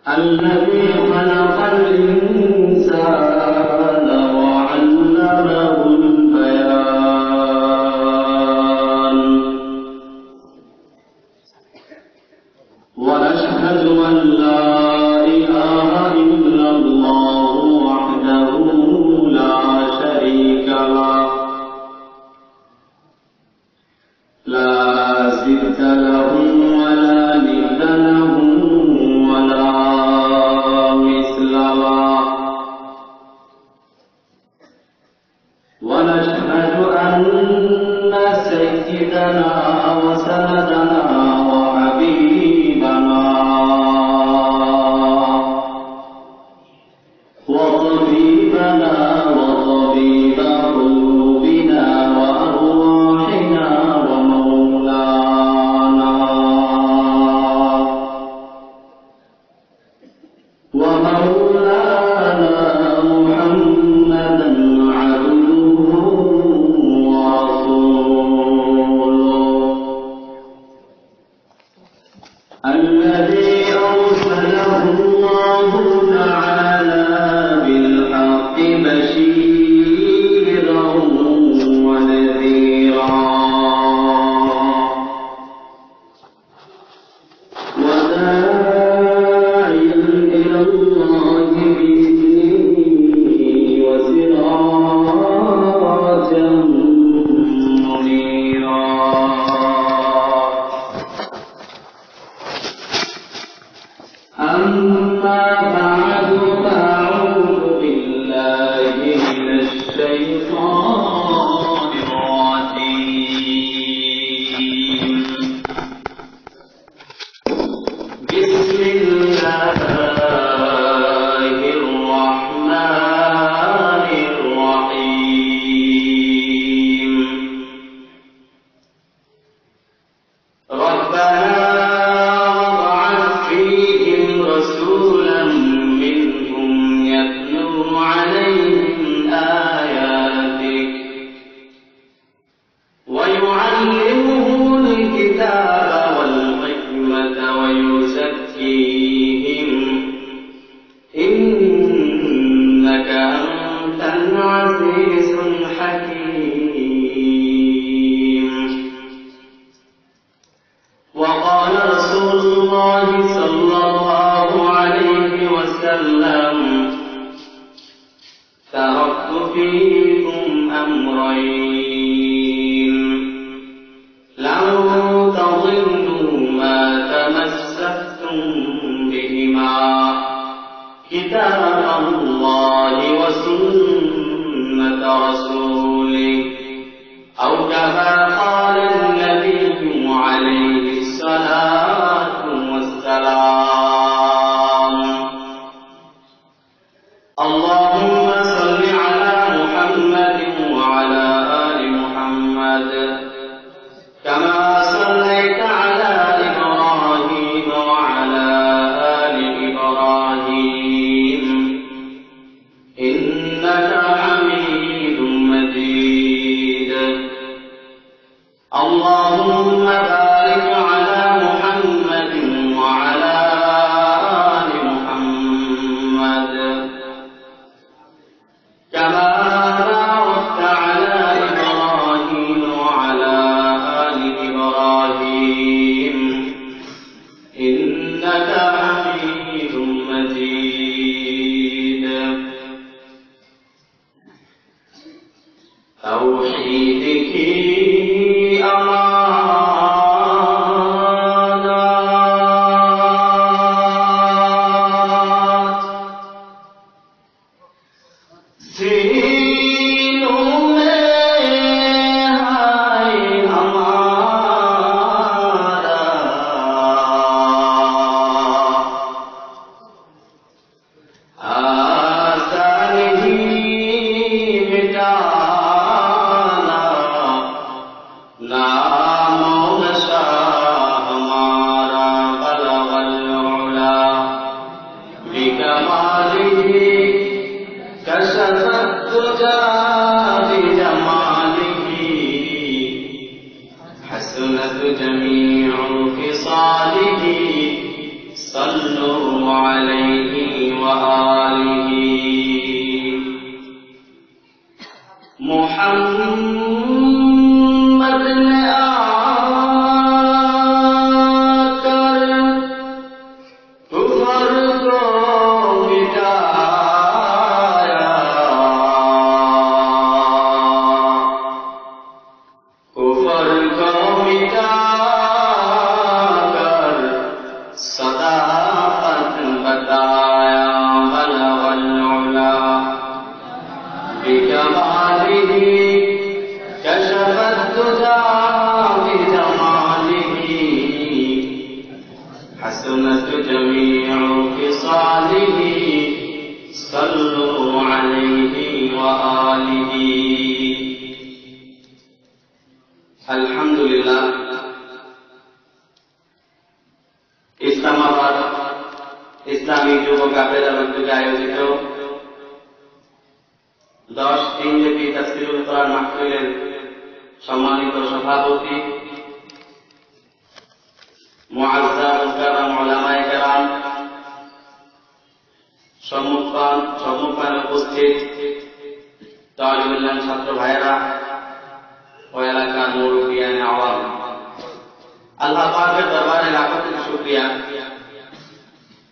الذي خلق الإنسان وعلمه البيان ونشهد أن لا إله إلا الله وحده لا شريك له لا ضد له ولا ند له ولا مثل له ونشهد أن سيدنا وسندنا وحبيبنا وطبيبنا وطبيب قلوبنا وأرواحنا ومولانا محمدا عبده ورسوله الذي أرسله الله تعالى بالحق بشيرا ونذيرا وداعيا إلى الله بإذنه وسراجا منيرا أما بعد فأعوذ بالله من الشيطان الرجيم بسم الله الرحمن الرحيم ربنا رسولا منهم يتلو عليهم آياتك ويعلمهم الكتاب والحكمة ويزكيهم إنك أنت العزيز الحكيم وقال رسول الله صلى الله عليه وسلم تركت فيكم أمرين لن تضلوا ما تمسكتم بهما كتاب الله وسنة رسوله أو كما قال النبي عليه الصلاة والسلام اللهم صل على محمد وعلى آل محمد كما صليت على إبراهيم وعلى آل إبراهيم إنك حميد مجيد اللهم بارك على محمد وعلى آل محمد كما باركت على إبراهيم وعلى آل إبراهيم إنك حميد مجيد توحيدك جميع خصاله صلوا عليه وآله محمد نے آکر کفر کو مٹایا کفر کو مٹا کر صداقت بتایا بلغ العلا بکمالہ كشف الدجى بجماله حسنت جميع خصاله صلوا عليه وآله الحمد لله ইসলামাবাদ ইসলামী যুব কাফেলার উদ্যোগে আয়োজিত 10 দিনব্যাপী তাফসীরুল কোরআন মাহফিলের সম্মানিত সভাপতি মুআজ্জাজ মুকাররম উলামায়ে কেরাম, সম্মুখপানে উপস্থিত তালিবুল ইলম ছাত্র ভাইয়েরা ও এলাকার মুরব্বিয়ানে আওয়াম, আল্লাহ পাকের দরবারে লাখো কোটি শুকরিয়া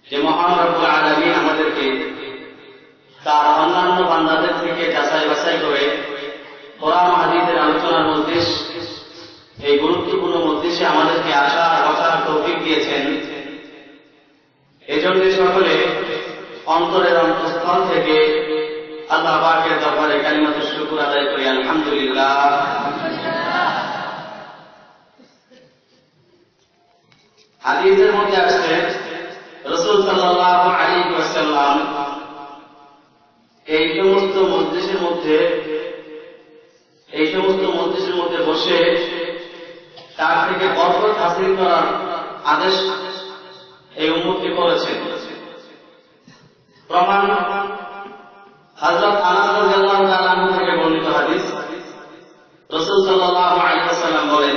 যে মহান রব্বুল আলামিন আমাদেরকে তার অন্যান্য বান্দাদের থেকে যাচাই বাছাই করে কোরআন হাদিসের আলোচনার মজলিস, এই গুরুত্বপূর্ণ মজলিসে আমাদেরকে আসার বসার তৌফিক দিয়েছেন। এজন্য সকলে অন্তরের অন্তঃস্থল থেকে আল্লাহ পাকের দরবারে কালিমাতুশ শুকর আদায় করি, আলহামদুলিল্লাহ। হাদিসের মধ্যে আসছে রাসূল সাল্লাল্লাহু আলাইহি ওয়াসাল্লাম এই সমস্ত মজলিসের মধ্যে বসে তার থেকে বরকত হাসিল করার আদেশ এই উম্মতকে করেছেন। প্রমাণ হযরত আনাস রাদিয়াল্লাহু তাআলা আনহু থেকে বর্ণিত হাদিস, রাসূল সাল্লাল্লাহু আলাইহি ওয়াসাল্লাম বলেন,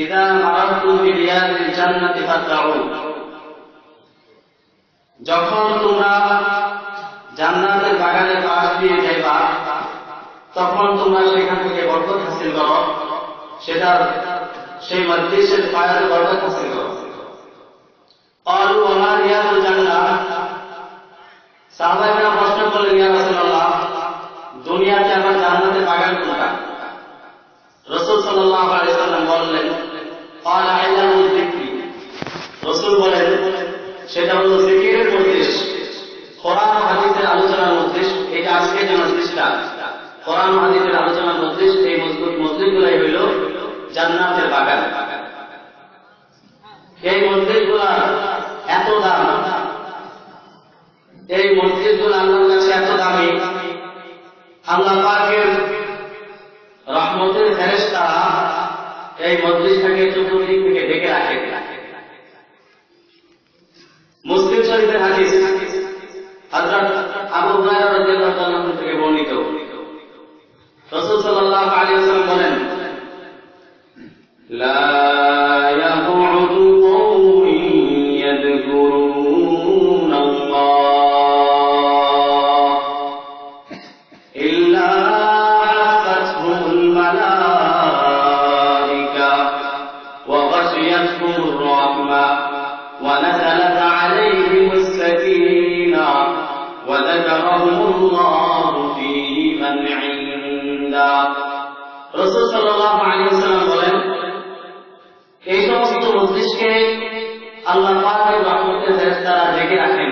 ইযা মারাতুম বিরিয়াদিল জান্নাতি ফাতআউ, যখন তোমরা জান্নাতের বাগানের পাশ দিয়ে যাইবা তখন তোমরা সেখান থেকে বরকত হাসিল করো, সেই মজলিসের ফায়দা বরকত হাসিল করো। ক্বালু ওয়া মা রিয়াদুল জান্নাহ, সাহাবায়ে কেরাম প্রশ্ন করলেন, ইয়া রাসূলুল্লাহ, দুনিয়াতে আবার জান্নাতের বাগান কোনটা? রাসূল সাল্লাল্লাহু আলাইহি ওয়াসাল্লাম বললেন, ক্বালা ইলাহুল যিকরি, রাসূল বলেন সেটা হলো জিকিরের মজলিস, কোরআন হাদিসের আলোচনার মজলিস। এটা আজকে যে মজলিসটা কোরআন হাদিসের আলোচনার মজলিস, এই মজলিসগুলাই হইল জান্নাতের বাগান। এই মজলিসগুলার এত দাম, এই মজলিসগুলো আল্লাহর কাছে এত দামি, আল্লাহ পাকের রহমতের ফেরেশতারা এই মজলিসটাকে চতুর্দিক থেকে ঢেকে রাখে। মুসলিম শরীফের হাদিস হযরত আবু হুরায়রা রাদিয়াল্লাহু তাআলা থেকে বর্ণিত, রাসূল সাল্লাল্লাহু আলাইহি ওয়াসাল্লাম বলেন, লা ইয়াকুদু কওমুন ইয়াযকুরুনাল্লাহ ইল্লা হাফাতহুমুল মালায়েকা ওয়া গাশিয়াতহুমুর রাহমা ওয়া নাযালাত আলাইহিmus সাকিনা ওয়া যাকারাহুমুল্লাহু ফী মান ইনদা। রাসূল সাল্লাল্লাহু আলাইহি ওয়াসাল্লাম বলেন, এই সমস্ত মজলিসকে আল্লাহ পাকের রহমতের ফেরেশতারা ঢেকে রাখেন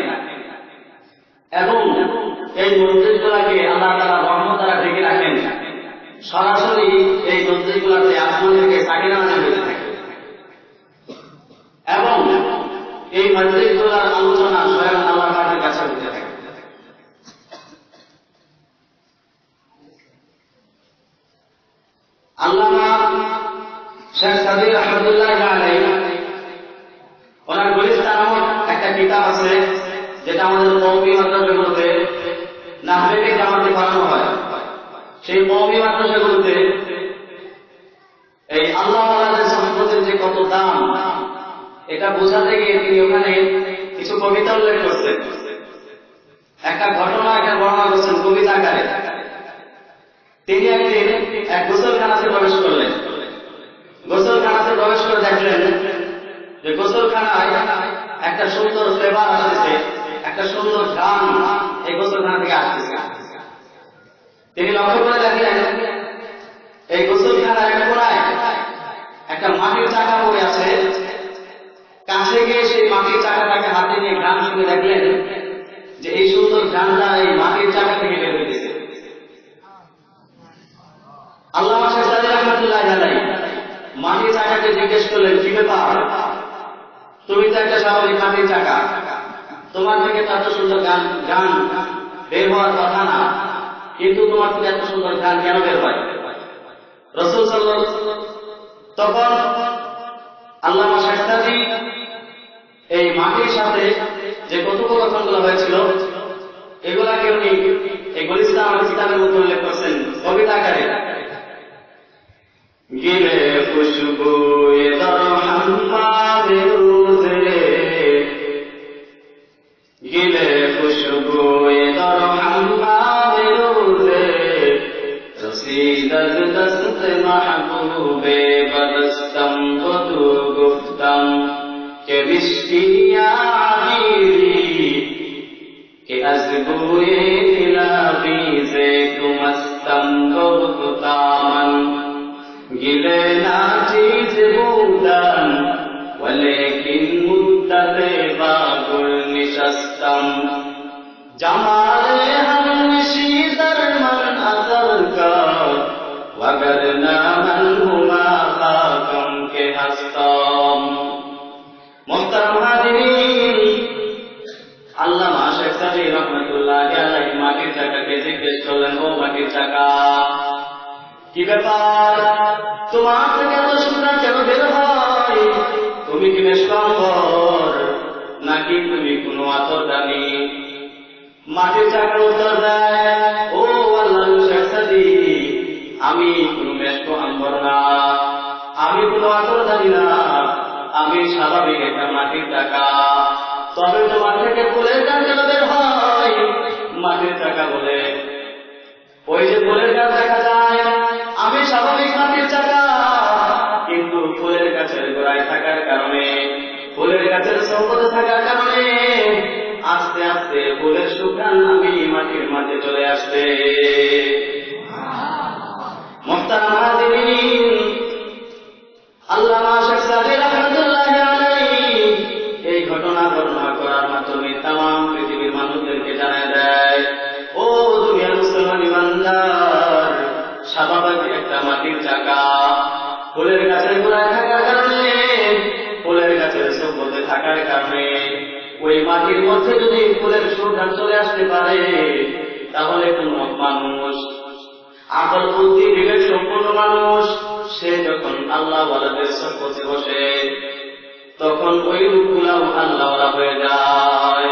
এবং এই মজলিসগুলোকে আল্লাহ তাআলার রহমত দ্বারা ঢেকে রাখেন। সরাসরি এই মজলিসগুলোতে আসমান থেকে সাকিনা নাযিল হতে থাকে এবং এই মজলিসগুলোর আলোচনা স্বয়ং আল্লাহ পাকের কাছে হতে থাকে। আল্লামা শেখ সাদী রাহমাতুল্লাহি আলাইহি ওনার গুলিস্তান নামক একটা কিতাব আছে, যেটা আমাদের কওমি মাদ্রাসাগুলোতে নাহবে জামাতে পড়ানো হয়। সেই কওমি মাদ্রাসাগুলোতে এই আল্লাহ তাআলার সম্পদের যে কত দাম, এটা বোঝাতে গিয়ে তিনি ওখানে কিছু করছেন। একটা ঘটনা একটা বর্ণনা করছেন কবিতা আকারে। তিনি একদিন এক গোসলখানাতে প্রবেশ করলেন। গোসলখানাতে প্রবেশ করে দেখলেন যে গোসলখানায় একটা সুন্দর ফ্লেভার আসতেছে, একটা সুন্দর গান এই গোসলখানা থেকে আসতেছে। তিনি লক্ষ্য করে দেখলেন এই গোসলখানার এক কোণায় একটা মাটির চাকা পড়ে আছে। কাছে গিয়ে সেই মাটির চাকাটাকে হাতে নিয়ে গান শুনে দেখলেন যে এই সুন্দর গানটা এই মাটির চাকা থেকে বের হইতেছে। আল্লামা শেখ সাদী রহমাতুল্লাহ আলাইহি মাটির চাকাকে জিজ্ঞেস করলেন, কি ব্যাপার, তুমি তো একটা স্বাভাবিক মাটির চাকা, তোমার থেকে এত সুন্দর গান বের হওয়ার কথা না, কিন্তু তোমার থেকে এত সুন্দর গান কেন বের হয়? রাসূল সাল্লাল্লাহু আলাইহি ওয়াসাল্লাম তখন আল্লামা শেখ সাদী এই মাটির সাথে যে কথোপকথনগুলো হয়েছিল এগুলাকে উনি এই গুলিস্তান আমার কিতাবের মধ্যে উল্লেখ করছেন কবিতা আকারে। গিলে খুশবুয়ে দরহাম্মামে রোজে, গিলে খুশবুয়ে দরহাম্মামে রোজে, রসিদত দস্ত মাহবুবে বদস্তম বদু গুফতম কে মিষ্টিয়া আবিরি কে আজবুয়ে দিলাবিজে তুমস্তম গুফতামান গিলে না চিজ বুদান ওয়ালেকিন মুদ্দাতে বাগুল নিশাস্তম জামালে হামশি দরমান আতর কা ওয়াগরনা মান হুমা খাকম কে হস্তম। মুহতারাম হাজিরিন, আল্লামা শেখ সাদী রহমাতুল্লাহ আলাইহি মাটির চাকাকে জিজ্ঞেস করলেন, ও মাটির চাকা, কি ব্যাপার, তোমার থেকে এত সুন্দর কেন বের হয়? তুমি কি মেশকাম্বর নাকি তুমি কোনো আতরদানি? মাটির চাকার উত্তর দেয়, ও আল্লামা শেখ সাদী, আমি কোনো মেশকাম্বর না, আমি কোনো আতরদানি না, আমি স্বাভাবিক একটা মাটির চাকা। তবে তোমার থেকে ফুলের গান কেন বের হয়? মাটির চাকা বলে, ওই যে ফুলের গাছ দেখা যায়, আমি স্বাভাবিক মাটির চাকা, কিন্তু ফুলের গাছের গোড়ায় থাকার কারণে, ফুলের গাছের সম্পদে থাকার কারণে আস্তে আস্তে ফুলের সুঘ্রাণ আমি মাটির মাঝে চলে আসবে। মুহতারাম হাজিরিন, আল্লামা শেখ সাদী রহমাতুল্লাহ আলাইহি এই ঘটনা বর্ণনা করার মাধ্যমে তামাম পৃথিবীর মানুষদেরকে জানায় দেয়, ও দুনিয়ার মুসলমান ইমানদার, স্বাভাবিক একটা মাটির চাকা ফুলের গাছের গোড়ায় থাকার কারণে, ফুলের গাছের সম্পদে থাকার কারণে ওই মাটির মধ্যে যদি ফুলের সুঘ্রাণ চলে আসতে পারে, তাহলে কোন মানুষ আকল বুদ্ধি বিবেক সম্পন্ন মানুষ সে যখন আল্লাহ ওয়ালাদের সম্পদে বসে, তখন ওই লোকগুলাও আল্লাহ ওয়ালা হয়ে যায়।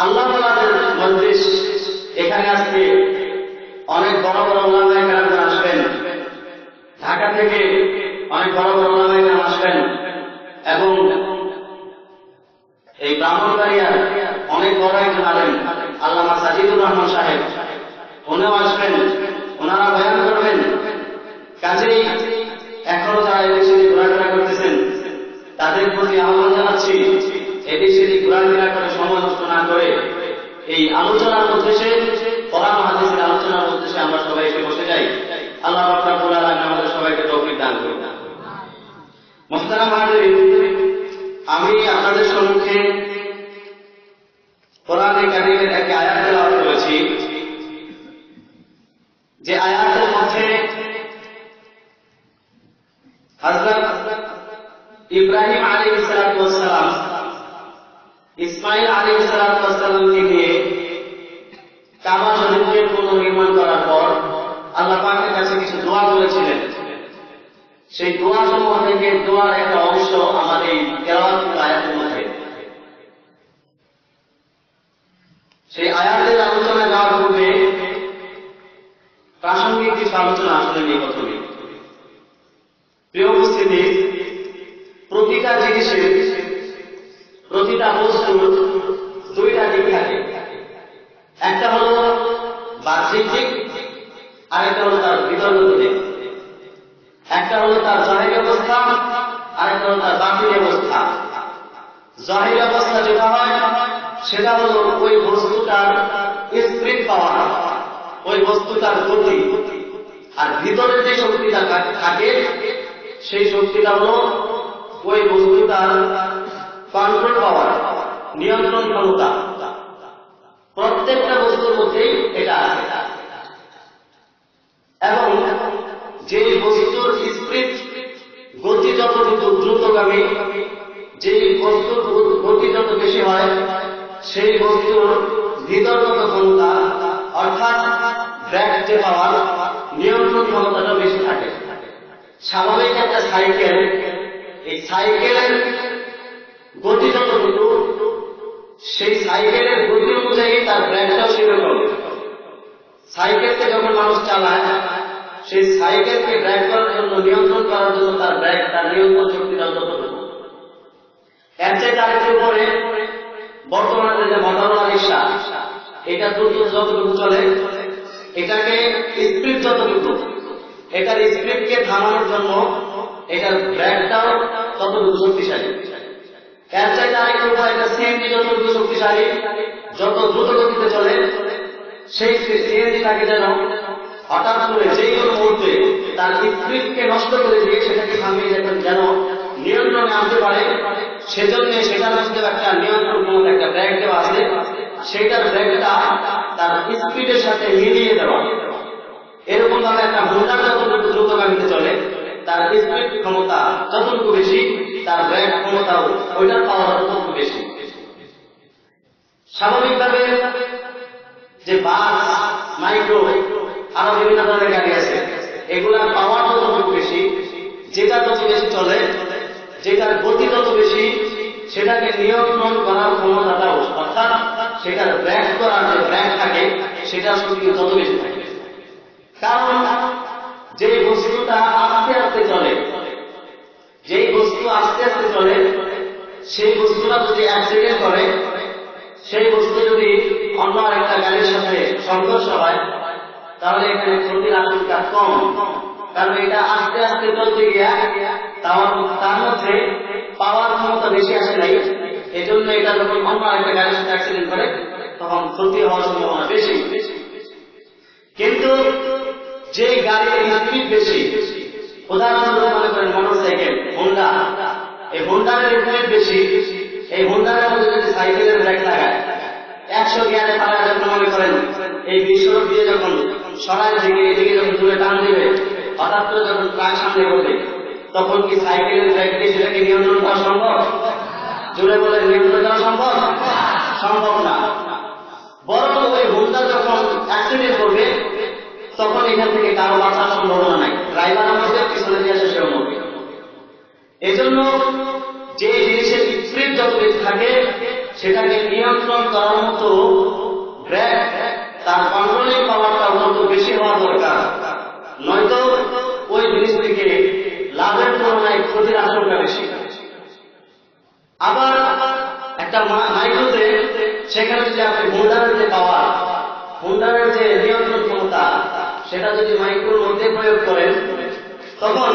আল্লাহ ওয়ালাদের মজলিস এখানে আজকে অনেক বড় বড় ওলামায়ে কেরাম আসবেন, ঢাকা থেকে অনেক বড় বড় ওলামায়ে কেরাম আসবেন, এবং এই ব্রাহ্মণবাড়িয়ার অনেক বড় একজন আলেম আল্লামা সাজিদুর রহমান সাহেব, উনিও আসবেন, ওনারা বয়ান করবেন। কাজেই এখনো যারা এদিক সেদিক ঘোরাফেরা করতেছেন তাদের প্রতি আহ্বান জানাচ্ছি, এদিক সেদিক ঘোরাফেরা করে সময় নষ্ট না করে এই আলোচনার উদ্দেশ্যে, কোরআন হাদিসের আলোচনার উদ্দেশ্যে আমরা সবাই এসে বসে যাই। আল্লাহ রাব্বুল আলামিন আমাদের সবাইকে তৌফিক দান করুন। মুহতারাম হাজিরিন, আমি আপনাদের সম্মুখে কোরআনে কারীমের একটি আয়াত তেলাওয়াত করেছি, যে আয়াতের মধ্যে হযরত ইব্রাহিম আলাইহিস সালাতু ওয়াস সালাম ইসমাঈল আলাইহিস সালাতু ওয়াস সালামকে নিয়ে কাবা শরীফকে পুনর্নির্মাণ করার পর আল্লাহ পাকের কাছে কিছু দোয়া করেছিলেন। সেই দোয়া সমূহ থেকে দোয়ার একটা অংশ আমার এই তেলাওয়াত আয়াতের মধ্যে। সেই আয়াতের আলোচনা যাওয়ার পূর্বে প্রাসঙ্গিক কিছু আলোচনা আসলে নিয়ে প্রথমে। প্রিয় উপস্থিতি, প্রতিটা জিনিসের প্রতিটা প্রত্যেকটা বস্তুর দুইটা দিক থাকে, একটা হলো বাহ্যিক দিক, আরেকটা হলো তার ভিতরগত দিক। একটা হলো তার জাহিরি অবস্থা, আরেকটা হলো তার বাতিনি অবস্থা। জাহিরি অবস্থা যেটা হয় সেটা হলো ওই বস্তুটার স্পিরিট পাওয়ার, ওই বস্তুটার গতি। আর ভিতরে যে শক্তিটা থাকে সেই শক্তিটা হলো ওই বস্তুটার কন্ট্রোল পাওয়ার, নিয়ন্ত্রণ ক্ষমতা। প্রত্যেকটা বস্তুর মধ্যেই এটা আছে। এবং যে বস্তুর স্পিরিট গতি যতটুকু দ্রুতগামী, যে বস্তুর গতি যত বেশি হয় সেই বস্তুর ভিতরগত ক্ষমতা অর্থাৎ ব্রেক যে পাওয়ার, নিয়ন্ত্রণ ক্ষমতাটা বেশি থাকে। স্বাভাবিক একটা সাইকেল, এই সাইকেলের গতি যতটুকু সেই সাইকেলের গতি অনুযায়ী তার ব্রেকটাও সেরকম। সাইকেলকে যখন মানুষ চালায় সেই সাইকেলকে ব্রেক করার জন্য, নিয়ন্ত্রণ করার জন্য তার ব্রেক, তার নিয়ন্ত্রণ শক্তিটা যতটুকু। এর চেয়ে আরেকটু উপরে বর্তমানে যে মোটরওয়ালা রিক্সা, এটা দ্রুত যতটুকু চলে, এটাকে স্পিড যতটুকু, এটার স্পিডকে থামানোর জন্য এটার ব্রেকটাও ততটুকু শক্তিশালী। এর চাইতে আরেকটু উপরে এটা সিএনজি যতটুকু শক্তিশালী, যত দ্রুত গতিতে চলে, সেই সিএনজিটাকে যেন হঠাৎ করে যে কোনো মুহূর্তে তার স্পিডকে নষ্ট করে দিয়ে সেটাকে থামিয়ে যেন নিয়ন্ত্রণে আনতে পারে, সেজন্য সেটার মধ্যে একটা নিয়ন্ত্রণ ক্ষমতা, একটা ব্রেক দেওয়া আছে। সেইটার ব্রেকটা তার স্পিডের সাথে মিলিয়ে দেওয়া। এরকম ভাবে একটা হোন্ডার যতটুকু দ্রুতগামীতে চলে, তার স্পিড ক্ষমতা যতটুকু বেশি, তার ব্রেক ক্ষমতাও ওইটার পাওয়ার ততটুকু বেশি। স্বাভাবিকভাবে যে বাস, মাইক্রো, আরো বিভিন্ন ধরনের গাড়ি আছে, এগুলার পাওয়ার যতটুকু বেশি, যেটা যত বেশি চলে, যেটার গতি যত বেশি, সেটাকে নিয়ন্ত্রণ করার ক্ষমতাটাও, অর্থাৎ সেটার ব্রেক করার যে ব্রেক থাকে সেটার শক্তি তত বেশি থাকে। কারণ যে বস্তুটা আস্তে আস্তে চলে, যেই বস্তু আস্তে আস্তে চলে, সেই বস্তুটা যদি অ্যাক্সিডেন্ট করে, সেই বস্তু যদি অন্য আরেকটা গাড়ির সাথে সংঘর্ষ হয়, তাহলে এখানে ক্ষতির আশঙ্কা কম। কারণ এটা আস্তে আস্তে চলতে গিয়া তার মধ্যে পাওয়ার ক্ষমতা বেশি আসে নাই, এজন্য এটা যখন অন্য আরেকটা গাড়ির সাথে অ্যাক্সিডেন্ট করে তখন ক্ষতি হওয়ার সম্ভাবনা বেশি। কিন্তু যে গাড়ির স্পিড বেশি, উদাহরণস্বরূপ মনে করেন মোটরসাইকেল, হোন্ডা, এই হোন্ডার স্পিড বেশি, এই হোন্ডারের মধ্যে যদি সাইকেলের ব্রেক লাগায় 100 গিয়ারে তারা যখন মনে করেন এই বিশ্বরোধ দিয়ে যখন সরাই থেকে এদিকে যখন দূরে টান দেবে, হঠাৎ করে যখন ট্রাক সামনে করবে, তখন কি সাইকেলের ব্রেক দিয়ে সেটাকে নিয়ন্ত্রণ করা সম্ভব? জোরে বলে নিয়ন্ত্রণ করা সম্ভব? সম্ভব না। বরং ওই হোন্ডা যখন অ্যাক্সিডেন্ট করবে তখন এখান থেকে কারো বাঁচার সম্ভাবনা নাই, ড্রাইভার আমাদের পিছনে দিয়ে আসে সেও মরবে। এজন্য যে জিনিসের স্পিড যত বেশি থাকে সেটাকে নিয়ন্ত্রণ করার মতো ব্রেক, তার কন্ট্রোলিং পাওয়ারটা তত বেশি হওয়া দরকার, নয়তো ওই জিনিস থেকে লাভের তুলনায় ক্ষতির আশঙ্কা বেশি। আবার একটা মাইক্রোতে সেখানে যদি আপনি হোন্ডারের যে পাওয়ার, হোন্ডারের যে নিয়ন্ত্রণ ক্ষমতা, সেটা যদি মাইক্রোর মধ্যে প্রয়োগ করেন, তখন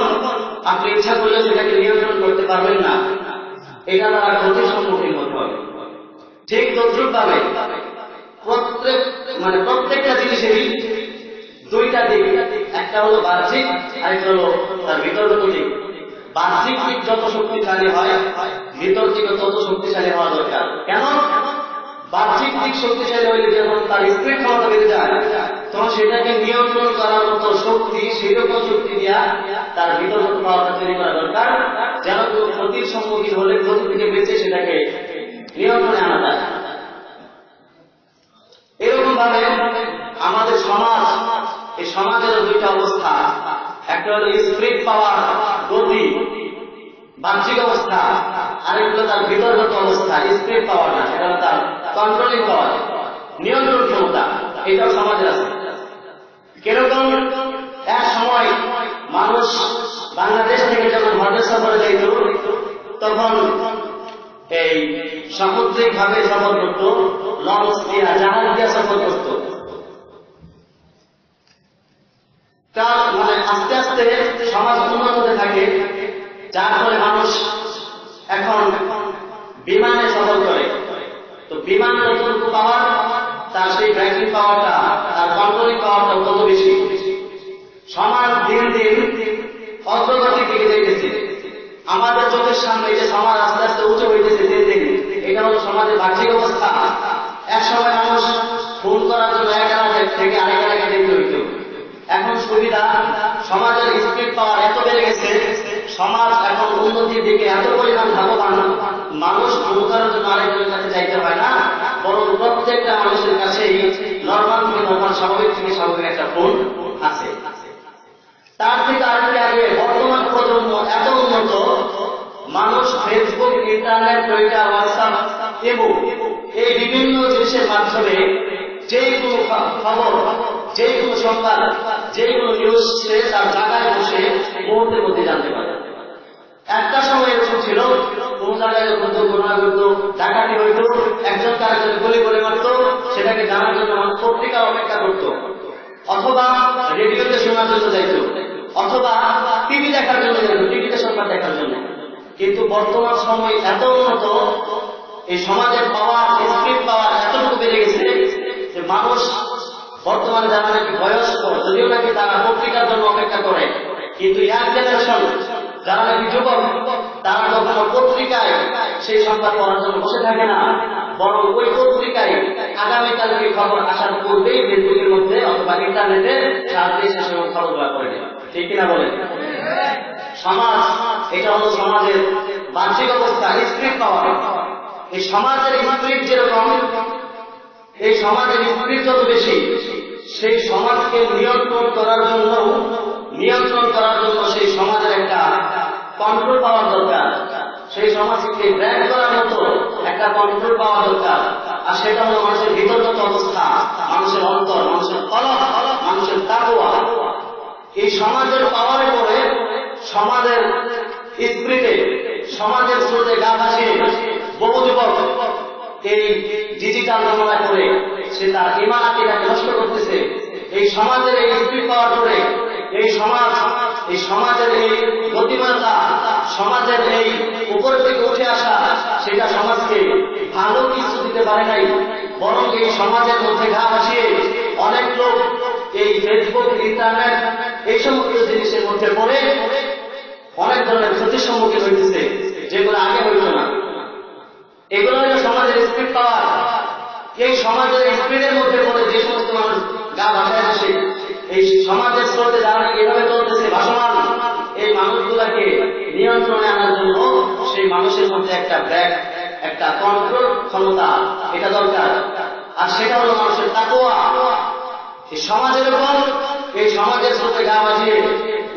আপনি ইচ্ছা করলে সেটাকে নিয়ন্ত্রণ করতে পারবেন না, এটা দ্বারা ক্ষতির সম্মুখীন হতে হবে। ঠিক তদ্রুপভাবে প্রত্যেকটা জিনিসেরই দুইটা দিক, একটা হলো বাহ্যিক, আরেকটা হলো তার বিতর্কিত দিক। বাহ্যিক দিক যত শক্তিশালী হয়, বিতর্কিত তত শক্তিশালী হওয়া দরকার। কেন? বাহ্যিক দিক শক্তিশালী হইলে যখন তার স্পিড ক্ষমতা বেড়ে যায়, তখন সেটাকে নিয়ন্ত্রণ করার মতো শক্তি, সেইরকম শক্তি দিয়া তার বিতর্কিত পাওয়াটা তৈরি করা দরকার, যেন ক্ষতির সম্মুখীন হলে ক্ষতি থেকে বেঁচে সেটাকে নিয়ন্ত্রণে আনা যায়। এরকম ভাবে আমাদের সমাজ, এই সমাজের দুইটা অবস্থা, একটা হলো স্পিড পাওয়ার, গতি, বাহ্যিক অবস্থা, আরেকটা তার বিতর্কিত অবস্থা, স্পিড পাওয়ার না, সেটা হলো তার কন্ট্রোলিং পাওয়ার, নিয়ন্ত্রণ ক্ষমতা। এটাও সমাজের আছে। কিরকম? এক সময় মানুষ বাংলাদেশ থেকে যখন ভারতের সফরে যাইত, তখন এই সামুদ্রিক ভাবে সফর করত, লঞ্চ দিয়া জাহাজ দিয়া সফর করত। তার মানে আস্তে আস্তে সমাজ উন্নত হতে থাকে, যার ফলে মানুষ এখন বিমানে সফর করে। তো বিমান যতটুকু পাওয়ার, তার সেই ব্রেকিং পাওয়ারটা, তার কন্ট্রোলিং পাওয়ারটা তত বেশি। সমাজ দিন দিন অগ্রগতির দিকে যাইতেছে। আমাদের চোখের সামনে যে সমাজ আস্তে আস্তে উঁচু হইতেছে দিন দিন, এটা হলো সমাজের বাহ্যিক অবস্থা। এক সময় মানুষ ফোন করার জন্য এক এলাকা থেকে আরেক এলাকায় যেতে হইত। এখন সুবিধা, সমাজের স্পিড পাওয়ার এত বেড়ে গেছে, সমাজ এখন উন্নতির দিকে এত পরিমাণ ধাবমান, মানুষ ফোন করার জন্য আরেকজনের কাছে যাইতে হয় না, বরং প্রত্যেকটা মানুষের কাছেই নর্মাল থেকে নর্মাল, স্বাভাবিক থেকে স্বাভাবিক একটা ফোন আছে। তার থেকে আরেকটি আগে বর্তমান প্রজন্ম এত উন্নত, মানুষ ফেসবুক, ইন্টারনেট, টুইটার, হোয়াটসঅ্যাপ এবং এই বিভিন্ন জিনিসের মাধ্যমে যে কোনো খবর, যে কোনো সংবাদ, যে কোনো নিউজ সে তার জায়গায় বসে মুহূর্তের মধ্যে জানতে পারে। একটা সময় এরকম ছিল, কোন জায়গায় যখন দুর্ঘটনা ঘটত, ডাকাতি হইত, একজন কারণে গুলি করে মারত, সেটাকে জানার জন্য মানুষ পত্রিকার অপেক্ষা করত, অথবা রেডিওতে শোনার জন্য যাইত, অথবা টিভি দেখার জন্য যাইত, টিভিতে সংবাদ দেখার জন্য। কিন্তু বর্তমান সময় এত উন্নত, এই সমাজের পাওয়ার, স্পিড পাওয়ার এতটুকু বেড়ে গেছে যে মানুষ বর্তমানে যারা নাকি বয়স্ক, যদিও নাকি তারা পত্রিকার জন্য অপেক্ষা করে, কিন্তু ইয়াং জেনারেশন যারা নাকি যুবক, তারা কখনো পত্রিকায় সেই সংবাদ পড়ার জন্য বসে থাকে না, বরং ওই পত্রিকায় আগামীকালকে খবর আসার পূর্বেই ফেসবুকের মধ্যে অথবা ইন্টারনেটে সাহায্যে সে সময় খবরগুলো করে দেয়। ঠিক কিনা বলেন? সমাজ, এটা হলো সমাজের বাহ্যিক অবস্থা, স্পিড পাওয়ার। এই সমাজের স্পিড যেরকম, এই সমাজের স্পিড যত বেশি, সেই সমাজকে নিয়ন্ত্রণ করার জন্য সেই সমাজের একটা কন্ট্রোল পাওয়ার দরকার। সেই সমাজকে ব্র্যান্ড করার মতো একটা কন্ট্রোল পাওয়া দরকার। আর সেটা হলো মানুষের ভিতরগত অবস্থা, মানুষের অন্তর, মানুষের কলব, মানুষের তাকওয়া। এই সমাজের পাওয়ারে পড়ে, সমাজের স্পিরিটে, সমাজের স্রোতে গা ভাসিয়ে বহু যুবক এই ডিজিটাল জমানা করে সে তার ঈমান আকীদাকে নষ্ট করতেছে। এই সমাজের এই স্পিড পাওয়ার পরে এই সমাজের এই গতিময়তা, সমাজের এই উপর থেকে উঠে আসা, সেটা সমাজকে ভালো কিছু দিতে পারে নাই, বরং এই সমাজের মধ্যে ঘা ভাসিয়ে অনেক লোক এই ফেসবুক, ইন্টারনেট, এই সমস্ত জিনিসের মধ্যে পড়ে অনেক ধরনের ক্ষতির সম্মুখীন হইতেছে, যেগুলো আগে হইত না। এগুলো হলো সমাজের স্পিড পাওয়ার। এই সমাজের স্পিডের মধ্যে পড়ে যে সমস্ত মানুষ গা ভাসায় আসে, এই সমাজের স্রোতে যারা এভাবে চলতেছে ভাসমান, এই মানুষগুলাকে নিয়ন্ত্রণে আনার জন্য সেই মানুষের মধ্যে একটা ব্রেক, একটা কন্ট্রোল ক্ষমতা, এটা দরকার। আর সেটা হলো মানুষের তাকওয়া। এই সমাজের উপর, এই সমাজের স্রোতে গা ভাসিয়ে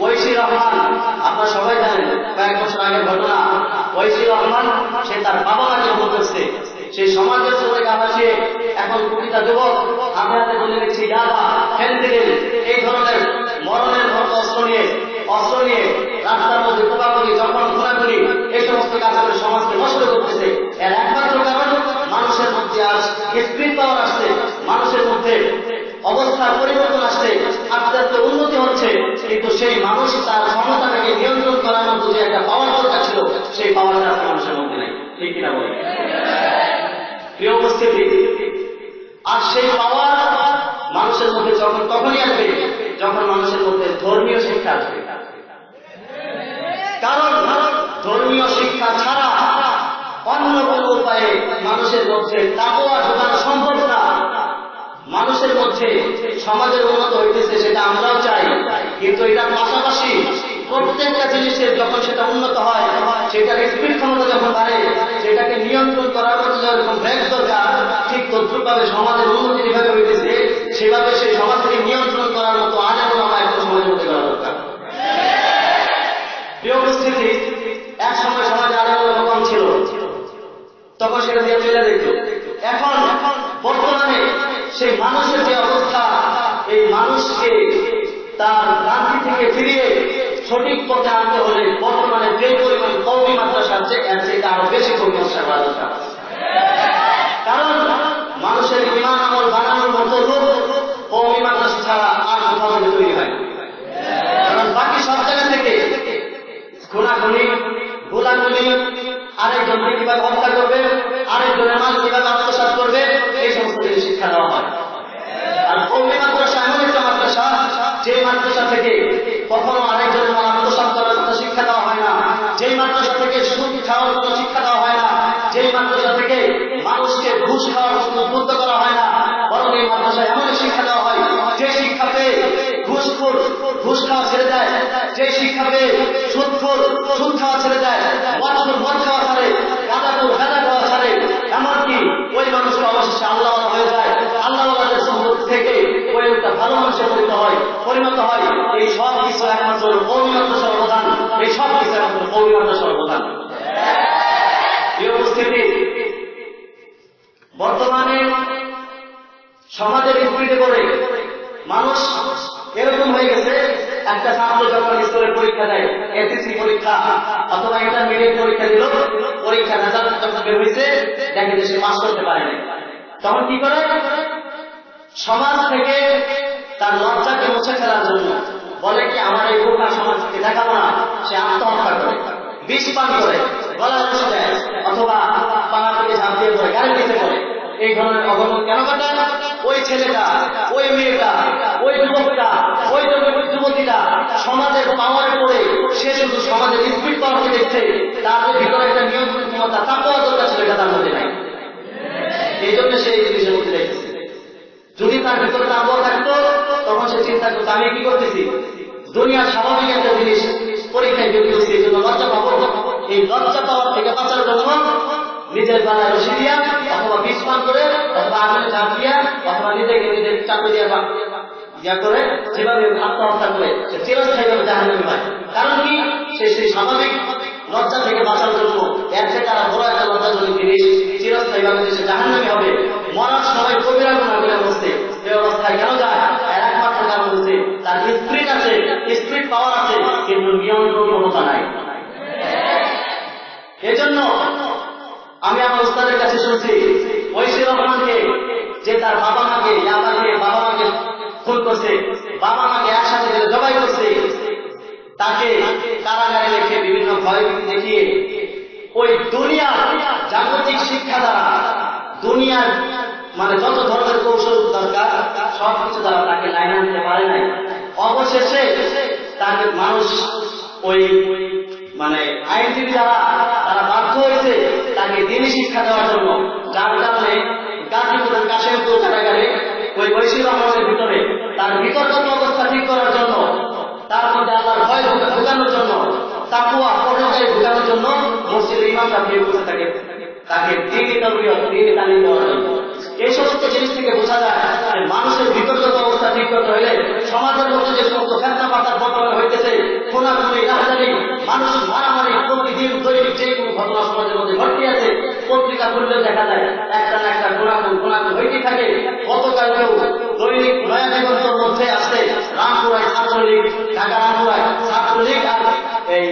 ঐশী রহমান, আপনারা সবাই জানেন কয়েক বছর আগের ঘটনা, ঐশী রহমান সে তার বাবা মাকে ভুল করছে, সেই সমাজের স্রোতে গা ভাসিয়ে এখন প্রতিটা যুবক হাতে হাতে বলে দিচ্ছি ইয়াবা, ফেন্সিডিল, এই ধরনের মরণের মতো অস্ত্র নিয়ে রাস্তার মধ্যে কোপাকুপি, যখন খুনাখুনি, এই সমস্ত কাজ করে সমাজকে নষ্ট করতেছে। এর একমাত্র কারণ মানুষের মধ্যে আজ স্পিড পাওয়ার আসছে, মানুষের মধ্যে অবস্থার পরিবর্তন আসছে, আস্তে আস্তে উন্নতি হচ্ছে, কিন্তু সেই মানুষ তার ক্ষমতাটাকে নিয়ন্ত্রণ করার মতো যে একটা পাওয়ার দরকার ছিল, সেই পাওয়ারটা আজকে মানুষের মধ্যে নেই। ঠিক কিনা বলে? প্রিয় উপস্থিতি, আর সেই পাওয়ার মানুষের মধ্যে তখনই আসবে যখন মানুষের মধ্যে ধর্মীয় শিক্ষা আসবে। কারণ ধর্মীয় শিক্ষা ছাড়া অন্য কোনো উপায়ে মানুষের মধ্যে তাকওয়া ঢোকানো সম্ভব না। মানুষের মধ্যে সমাজের উন্নত হইতেছে, সেটা আমরাও চাই, কিন্তু এটার পাশাপাশি প্রত্যেকটা জিনিসের যখন সেটা উন্নত হয়, সেটার স্পিড ক্ষমতা যখন বাড়ে, সেটাকে নিয়ন্ত্রণ করার মতো যেরকম ব্রেক দরকার, ঠিক তদ্রুপভাবে সমাজের উন্নতি যেভাবে হইতেছে, সেভাবে সেই সমাজকে নিয়ন্ত্রণ করার মতো আলেম ওলামা এখন সমাজের মধ্যে করা দরকার। প্রিয় উপস্থিতি, এক সময় সমাজে আলেম ওলামা কম ছিল, তখন সেটা দিয়ে চলে যেত। এখন বর্তমানে সেই মানুষের যে অবস্থা, এই মানুষকে তার ভ্রান্তি থেকে ফিরিয়ে সঠিক পথে আনতে হলে বর্তমানে যে পরিমাণ কওমি মাদ্রাসা আছে, এর চেয়ে আরো বেশি কওমি মাদ্রাসা করা দরকার। কিভাবে হত্যা করবে, আরেকজনের মাল কিভাবে আত্মসাৎ করবে, এই সমস্ত জিনিস শিক্ষা দেওয়া হয়। আর কওমি মাদ্রাসা এমন একটা মাদ্রাসা, যে মাদ্রাসা থেকে কখনো আরেকজনের মাল আত্মসাৎ করার কথা শিক্ষা দেওয়া হয় না, যেই মাদ্রাসা থেকে সুদ খাওয়ার কথা শিক্ষা দেওয়া হয় না, যেই মাদ্রাসা থেকে মানুষকে ঘুষ খাওয়ার জন্য উদ্বুদ্ধ করা হয় না, বরং এই মাদ্রাসায় এমন শিক্ষা দেওয়া হয় যে শিক্ষা পেয়ে ঘুষখোর ঘুষ খাওয়া ছেড়ে দেয়, যে শিক্ষা পেয়ে সুদখোর সুদ খাওয়া ছেড়ে দেয়, মদখোর মদ খাওয়া ছাড়ে, গাঁজাখোর গাঁজা খাওয়া ছাড়ে, এমনকি ওই মানুষটা অবশেষে আল্লাহওয়ালা হয়ে যায়। আল্লাহওয়ালাদের সম্পদ থেকে ওই একটা ভালো মানুষে পরিণত হয়। এই সব কিছু একমাত্র কওমি মাদ্রাসার অবদান, এই সব কিছু একমাত্র কওমি মাদ্রাসার অবদান। এই উপস্থিতি বর্তমানে সমাজের বিপরীতে করে মানুষ এরকম হয়ে গেছে, একটা ছাত্র যখন স্কুলের পরীক্ষা দেয়, এসএসসি পরীক্ষা অথবা ইন্টারমিডিয়েট পরীক্ষা দিল, পরীক্ষা রেজাল্ট যখন বের হয়েছে দেখে যে সে পাস করতে পারে না, তখন কি করে? সমাজ থেকে তার লজ্জাকে মুছে ফেলার জন্য বলে কি আমার এই বোকা সমাজকে দেখাবো না, সে আত্মহত্যা করে, বিষ পান করে, গলায় রশি দেয়, অথবা পাড়া থেকে ঝাঁপ দিয়ে ধরে গাড়ি দিতে করে। এই ধরনের অঘটন কেন ঘটায়? ওই ছেলেটা, ওই মেয়েটা, ওই যুবকটা, ওই যুবতীটা সমাজের পাওয়ারে পড়ে সে শুধু সমাজের স্পিড পাওয়ারকে দেখছে, তার ভিতরে একটা নিয়ন্ত্রণ ক্ষমতা তাকওয়া দরকার ছিল, এটা তার মধ্যে নাই। এই জন্য সে এই জিনিসের মধ্যে দেখতেছে। যদি তার ভিতরে তাকওয়া থাকতো তখন সে চিন্তা করতো আমি কি করতেছি, দুনিয়ার স্বাভাবিক একটা জিনিস পরীক্ষায় বের করছি, এই জন্য লজ্জা পাবো। এই লজ্জা পাওয়ার থেকে বাঁচার জন্য নিজের গলায় রশি দিয়া অথবা বিষ পান করে অথবা আগুনে ঝাঁপ দিয়া অথবা নিজেকে নিজের চাকরি দিয়া করে যেভাবে আত্মহত্যা করে সে চিরস্থায়ীভাবে জাহান্নামী হয়। কারণ কি? সে সেই স্বাভাবিক লজ্জা থেকে বাঁচার জন্য এর থেকে আরো বড় একটা লজ্জাজনক জিনিস, চিরস্থায়ীভাবে সে জাহান্নামী হবে। মরার সময় কবিরা গুনাহ করে বসছে, এই অবস্থায় কেন যায়? এর একমাত্র কারণ হচ্ছে তার স্পিরিট আছে, স্পিরিট পাওয়ার আছে, কিন্তু নিয়ন্ত্রণ ক্ষমতা নাই। এজন্য আমি আমার উস্তাদের কাছে শুনছি ঐশী রহমানকে, যে তার বাবা মাকে খুন করছে, বাবা মাকে একসাথে ধরে জবাই করছে, তাকে কারাগারে রেখে বিভিন্ন ভয় দেখিয়ে ওই দুনিয়ার জাগতিক শিক্ষা দ্বারা, দুনিয়ার মানে যত ধরনের কৌশল দরকার সবকিছু দ্বারা তাকে লাইনে আনতে পারে নাই। অবশেষে তাকে মানুষ ওই মানে আইনজীবী যারা তারা বাধ্য হয়েছে তাকে দিনই শিক্ষা দেওয়ার জন্য, যার কারণে গাজীপুরের কাশেমপুর কারাগারে ওই ঐশী রহমানের ভিতরে তার বিতর্কত অবস্থা ঠিক করার জন্য, তার মধ্যে আল্লাহর ভয় ঢুকানোর জন্য, তাকওয়া পরহেজগারি ঢুকানোর জন্য মসজিদের ইমামরা নিয়োগ করতে থাকে তাকে দিনই তরবিয়ত, দিনই তালিম দেওয়ার জন্য। এই সমস্ত জিনিস থেকে বোঝা যায় মানুষের বিতর্কত অবস্থা ঠিক করতে হলে সমাজের মধ্যে যে সমস্ত ফেতনা পাতার বর্তমানে হইতেছে, খুনাখুনি, রাহাজানি, মানুষ মারামারি, প্রতিদিন দৈনিক যে কোনো ঘটনা সমাজের মধ্যে ঘটতে আছে, পত্রিকা খুললে দেখা যায় একটা না একটা খুনাখুন হইতে থাকে। গতকালকেও দৈনিক নয়া দিগন্তের মধ্যে আসছে রামপুরায় ছাত্রলীগ, ঢাকা রামপুরায় ছাত্রলীগ আর এই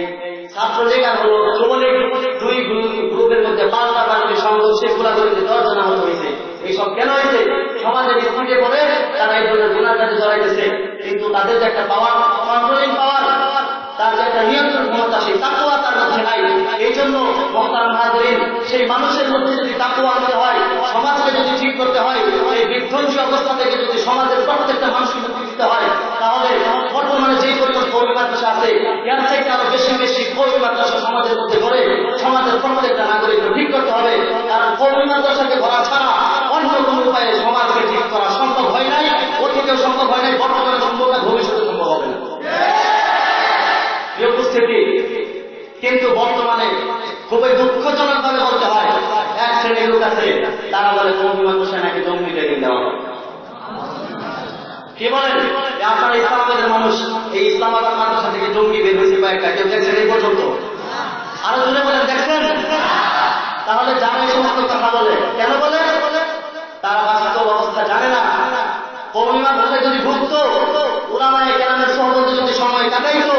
ছাত্রলীগ আর হলো যুবলীগ, দুই গ্রুপের মধ্যে পাল্টাপাল্টি সংঘর্ষে গোলাগুলিতে 10 জন আহত হয়েছে। এইসব কেন হয়েছে? সমাজের স্পিডে পড়ে তারা এই ধরনের গুনার কাজে জড়াইতেছে, কিন্তু তাদের যে একটা পাওয়ার, কন্ট্রোলিং পাওয়ার, তার যে একটা নিয়ন্ত্রণ ক্ষমতা, সেই তাকওয়া তার মধ্যে নাই। এই জন্য মুহতারাম হাজিরিন, সেই মানুষের মধ্যে যদি তাকওয়া আনতে হয়, সমাজকে যদি ঠিক করতে হয়, এই বিধ্বংসী অবস্থা থেকে যদি সমাজের প্রত্যেকটা মানুষকে মুক্তি দিতে হয়, তাহলে বর্তমানে যেই পরিমাণ কওমি মাদ্রাসা আছে এর থেকে আরো বেশি বেশি কওমি মাদ্রাসা সমাজের মধ্যে গড়ে সমাজের প্রত্যেকটা নাগরিককে ঠিক করতে হবে। কারণ কওমি মাদ্রাসাকে গড়া ছাড়া অন্য কোন উপায়ে সমাজকে ঠিক করা সম্ভব হয় নাই, অতীতেও সম্ভব হয় নাই, বর্তমানে সম্ভব না, ভবিষ্যতে সম্ভব হবে না। এই উপস্থিতি কিন্তু বর্তমানে খুবই দুঃখজনক ভাবে বলতে হয়, এক শ্রেণীর লোক আছে তারা বলে কওমি মাদ্রাসায় নাকি জঙ্গি ট্রেনিং দেওয়া হয়। কি বলেন? আপনারা ইসলামাবাদের মানুষ, এই ইসলামাবাদ মাদ্রাসা থেকে জঙ্গি বের হয়েছে কয়েকটা, কেউ দেখছেন এই পর্যন্ত? আরো জুড়ে বলেন দেখছেন? তাহলে যারা এই সমস্ত কথা বলে কেন বলে? তারা বাস্তব অবস্থা জানে না। কওমি মাদ্রাসায় যদি ঢুকতো, উলামায়ে কেরামের সহবতে যদি সময় কাটাইতো,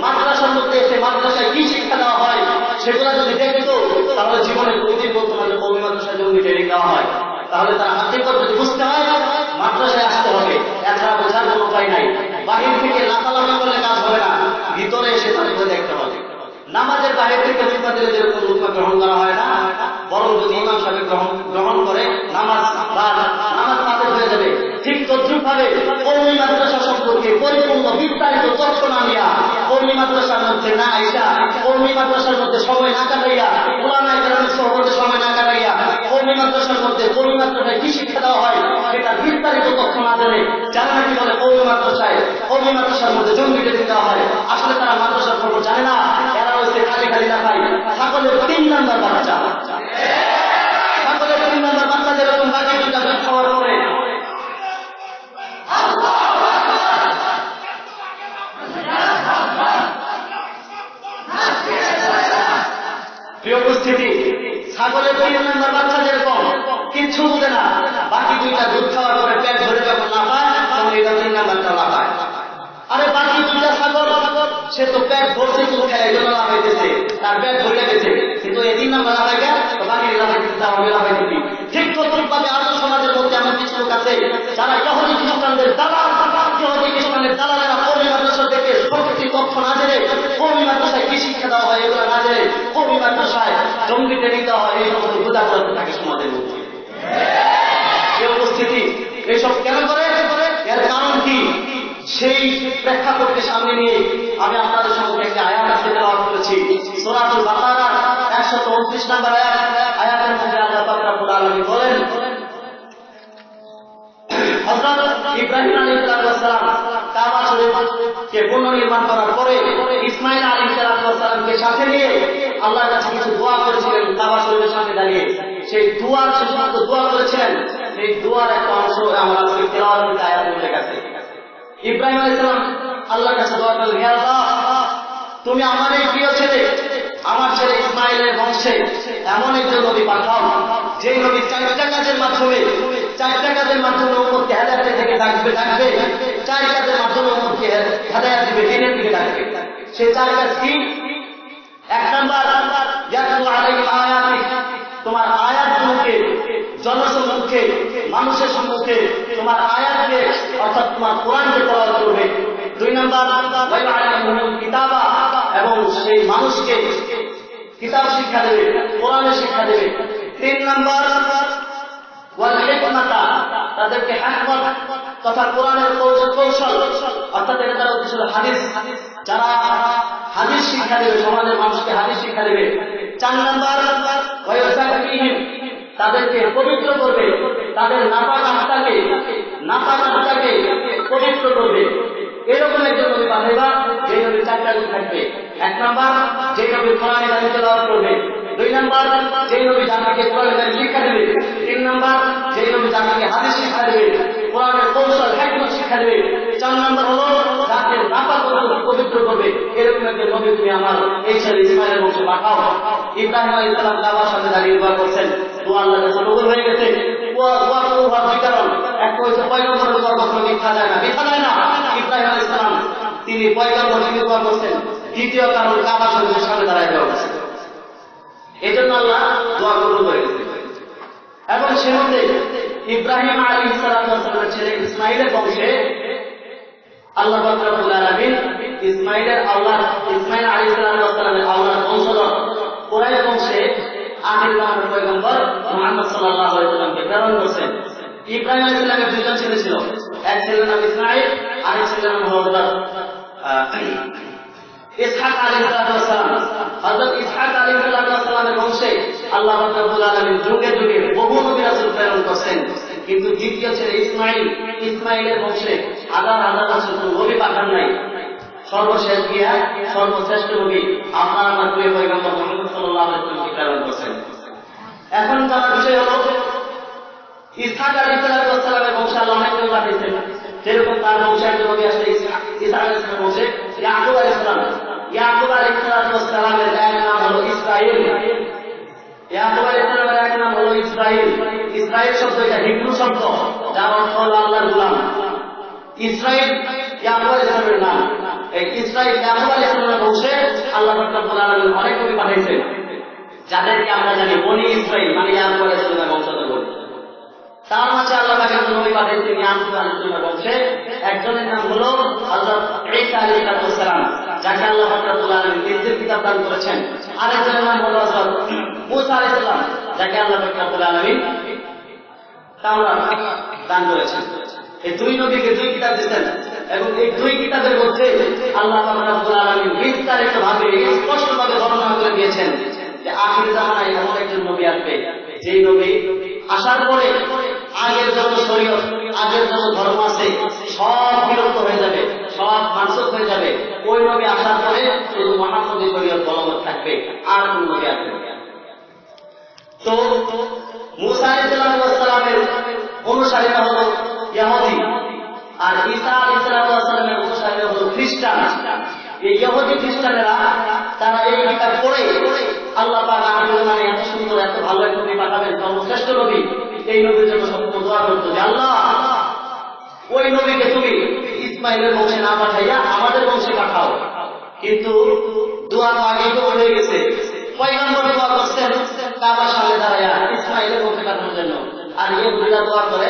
মাদ্রাসার মধ্যে এসে মাদ্রাসায় কি শিক্ষা দেওয়া হয় সেগুলো যদি দেখতো, তাহলে জীবনে কোনদিন বলতো না যে কওমি মাদ্রাসায় জঙ্গি ট্রেনিং দেওয়া হয়। তাহলে তারা হাকিকত যদি বুঝতে হয় মাদ্রাসায় আসতে হবে, এছাড়া বোঝার কোনো উপায় নাই। বাহির থেকে লাফালাফি করলে কাজ হবে না, ভিতরে এসে তাদেরকে দেখতে হবে। নামাজের বাহির থেকে হুকমা দিলে যেরকম হুকমা গ্রহণ করা হয় না, বরং যদি ইমাম সাহেব গ্রহণ করে নামাজ বাতিল হয়ে যাবে। ঠিক তদ্রুপ ভাবে কওমি মাদ্রাসা সম্পর্কে পরিপূর্ণ বিস্তারিত তথ্য না নিয়া, কওমি মাদ্রাসার মধ্যে না আইসা, কওমি মাদ্রাসার মধ্যে সময় না কাটাইয়া, উলামায়ে কেরামের সহবতে সময় না কাটাইয়া, কওমি মাদ্রাসার মধ্যে কওমি মাদ্রাসায় কি শিক্ষা দেওয়া হয় এটা বিস্তারিত তথ্য না জেনে যারা নাকি বলে কওমি মাদ্রাসার মধ্যে জঙ্গি ট্রেনিং দেওয়া হয়, আসলে তারা মাদ্রাসার খবর জানে না। এরা হচ্ছে খালি খালি দেখায় ছাগলের 3 নাম্বার বাচ্চা। ছাগলের 3 নাম্বার বাচ্চা যেরকম বাকি দুটা দুধ খাওয়ার পরে প্রিয় উপস্থিতি, ছাগলের 3 নাম্বার বাচ্চা যেরকম কিচ্ছু বুঝে না, বাকি দুইটা দুধ খাওয়ার পরে পেট ভরে যখন না পায় তখন এটা 3 নাম্বারটা না পায়। আরে বাকি দুইটা ছাগল সে তো পেট ভরছে দুধ খায়, এই জন্য লাফাইতেছে, তার পেট ভরে গেছে, কিন্তু এই 3 নাম্বার লাফাইবে বাকি লাফাইতেছে, তার হবে লাফাইতেছি। ঠিক তদ্রুপভাবে আরো সমাজের মধ্যে এমন কিছু লোক আছে যারা ইহুদি খ্রিস্টানদের দালালেরা কওমি মাদ্রাসা থেকে সঠিক তথ্য না জেনে, কওমি মাদ্রাসায় কি শিক্ষা দেওয়া হয় এগুলো না জেনে, কওমি মাদ্রাসায় জঙ্গি ট্রেনিং দেওয়া হয়, এই সমস্ত গুদা করতে থাকে সমাজের মধ্যে। এই উপস্থিতি এইসব কেন করে, এর কারণ কি, সেই প্রেক্ষাপটকে সামনে নিয়ে আমি আপনাদের সঙ্গে একটি আয়াত আছে তেলাওয়াত করেছি। সূরাতুল বাকারার 129 নম্বর আয়াতের মধ্যে আল্লাহ পাক রব্বুল আলামিন বলেন, হযরত ইব্রাহিম আলাইহিস সালাম কাবা শরীফকে পুনর্নির্মাণ করার পরে ইসমাঈল আলাইহিস সালামকে সাথে নিয়ে আল্লাহর কাছে কিছু দোয়া করেছিলেন কাবা শরীফের সামনে দাঁড়িয়ে। সেই দোয়ার শেষে দোয়া করেছিলেন, সেই দোয়ার একটা অংশ আমরা আজকে তেলাওয়াত করতে আয়াত উল্লেখ আছে। ইব্রাহিম আলাইহিস সালাম আল্লাহর কাছে দোয়া করলেন, হে আল্লাহ, তুমি আমার এই প্রিয় ছেলে, আমার ছেলে ইসমাঈলের বংশে এমন একজন নবী পাঠাও, যে নবী 4টা কাজের মাধ্যমে উম্মতকে হেদায়েতের দিকে ডাকবে, 4 কাজের মাধ্যমে উম্মতকে হেদায়েত দিবে, দ্বীনের দিকে ডাকবে। সেই 4 কাজ কি? 1 নাম্বার, ইয়াতলু আলাইহিম আয়াতিক, তোমার আয়াতগুলোকে জনসম্মুখে, মানুষের সম্মুখে তোমার আয়াতকে অর্থাৎ তোমার কোরআনকে তেলাওয়াত করবে। 2 নাম্বার, ওয়াইআলামুল কিতাবা, এবং সেই মানুষকে কিতাব শিক্ষা দেবে, কোরআনের শিক্ষা দেবে। 3 নাম্বার, ওয়াল হিকমাতা, তাদেরকে হিকমত তথা কোরআনের কৌশল, অর্থাৎ এটা তার উদ্দেশ্য হাদিস, যারা হাদিস শিক্ষা দেবে, সমাজের মানুষকে হাদিস শিক্ষা দেবে। 4 নাম্বার, ওয়ায়ুযাক্কিহিম, তাদেরকে পবিত্র করবে, তাদের নাপাক আত্মাকে পবিত্র করবে। এরকম একজন নবী পাঠাইবা যে নবী 4টা গুণ থাকবে। 1 নাম্বার, যে নবী কোরআনের কারিম তেলাওয়াত করবে। 2 নাম্বার, যে নবী জাতিকে কোরআনের কারিম শিক্ষা দেবে। 3 নাম্বার, যে নবী জাতিকে হাদিস শিক্ষা দেবে, কোরআনের কৌশল হিকমত শিক্ষা দেবে। 4 নাম্বার হলো জাতির নাপাক পবিত্র করবে। এরকম একজন নবী তুমি আমার এই ছেলে ইসমাঈলের বংশে পাঠাও। ইব্রাহিম আলাইহিস সালাম কাবার সামনে দাঁড়িয়ে দোয়া করছেন, দোয়া আল্লাহর কাছে কবুল হয়ে গেছে। দোয়া কবুল হওয়ার দুই কারণ, একটা হচ্ছে পয়গম্বরের দোয়া কখনো মিথ্যা যায় না। ইব্রাহিম আলাইহিস সালাম তিনি পয়গম্বর হিসেবে দোয়া করছেন। দ্বিতীয় কারণ, কাবা শরীফের সামনে দাঁড়ায় দেওয়া হয়েছে, এই জন্য আল্লাহ দোয়া কবুল করে গেছে। এবং সে মধ্যে ইব্রাহিম আলাইহিস সালামের ছেলে ইসমাঈলের বংশে আল্লাহ পাক রব্বুল আলামিন ইসমাঈল আলাইহিস সালামের আওলাদ বংশধর কুরাইশ বংশে আখির জামানের পয়গম্বর মুহাম্মদ সাল্লাল্লাহু আলাইহি ওয়াসাল্লামকে প্রেরণ করেছেন। ইব্রাহিম আলাইহিস সালামের 2 জন ছেলে ছিল, এক ছেলের নাম ইসমাঈল, আরেক ছেলের নাম হযরত ইসহাক আলাইহিস সালাম। হযরত ইসহাক আলাইহিস সালামের বংশে আল্লাহ পাক রব্বুল আলামিন যুগে যুগে বহু নবী রাসূল প্রেরণ করেছেন, কিন্তু দ্বিতীয় ছেলে ইসমাঈলের বংশে হাজার হাজার বছর কোন নবী পাঠান নাই। সর্বশেষ গিয়া সর্বশ্রেষ্ঠ নবী আপনার আমার প্রিয় পয়গম্বর মুহাম্মদ সাল্লাল্লাহু আলাইহি ওয়াসাল্লামকে প্রেরণ করেছেন। এখন তার বিষয় হলো ইসহাক আলাইহিস সালামের বংশে আল্লাহ অনেকজন পাঠিয়েছেন, যেরকম তার বংশে একজন নবী আসলে ইসহাক আলাইহিস সালামের বংশে ইয়াকুব আলাইহিস সালাম। ইয়াকুব আলাইহিস সালামের এক নাম হলো ইসরাইল। ইয়াকুব আলাইহিস সালামের এক নাম হলো ইসরাইল। ইসরাইল শব্দ এটা হিব্রু শব্দ, যার অর্থ হলো আল্লাহর গোলাম। ইসরাইল ইয়াকুব আলাইহিস সালামের নাম। এই ইসরাইল ইয়াকুব আলাইহিস সালামের বংশে আল্লাহ রাব্বুল আলামিন অনেক নবী পাঠিয়েছেন, যাদেরকে আমরা জানি বনি ইসরাইল, মানে ইয়াকুব আলাইহিস সালামের বংশধর বলি। তার মাঝে আল্লাহ পাক একজন নবী পাঠিয়েছেন ইয়াকুব আলাইহিস সালামের বংশে, একজনের নাম হলো হযরত ঈসা আলাইহিস সালাম, যাকে আল্লাহ রাব্বুল আলামিন নিজের কিতাব দান করেছেন। আরেকজনের নাম হলো হযরত মুসা আলাইহিস সালাম, যাকে আল্লাহ রাব্বুল আলামিন তাওরাত দান করেছেন। এই দুই নবীকে দুই কিতাব দিয়েছেন এবং এই দুই কিতাবের মধ্যে আল্লাহ রাব্বুল আলামিন বিস্তারিতভাবে স্পষ্টভাবে বর্ণনা করে দিয়েছেন যে আখির জামানায় এমন একজন নবী আসবে, যেই নবী আসার পরে আগের যত শরীয়ত, আগের যত ধর্ম আছে সব বিলুপ্ত হয়ে যাবে, সব মানসুখ হয়ে যাবে। ওই নবী আসার পরে শুধু মুহাম্মদী শরীয়ত বলবৎ থাকবে, আর কোন নবী আসবে না। তো মূসা আলাইহিস সালামের অনুসারীরা হলো ইহুদি, আর ঈসা আলাইহিস সালামের অনুসারীরা হলো খ্রিস্টান। এই ইহুদি খ্রিস্টানেরা তারা এই কিতাব পড়ে আল্লাহ পাক মানে এত সুন্দর এত ভালো একটা নবী পাঠাবেন, সর্বশ্রেষ্ঠ নবী, এই নবীর জন্য সবসময় দোয়া করতো যে আল্লাহ ওই নবীকে তুমি ইসমাইলের বংশে না পাঠাইয়া আমাদের বংশে পাঠাও। কিন্তু দোয়া তো আগেই তো হয়ে গেছে, পয়গম্বর দোয়া করছেন কাবার সামনে দাঁড়াইয়া ইসমাইলের বংশে পাঠানোর জন্য, আর ইহুদিরা দোয়া করে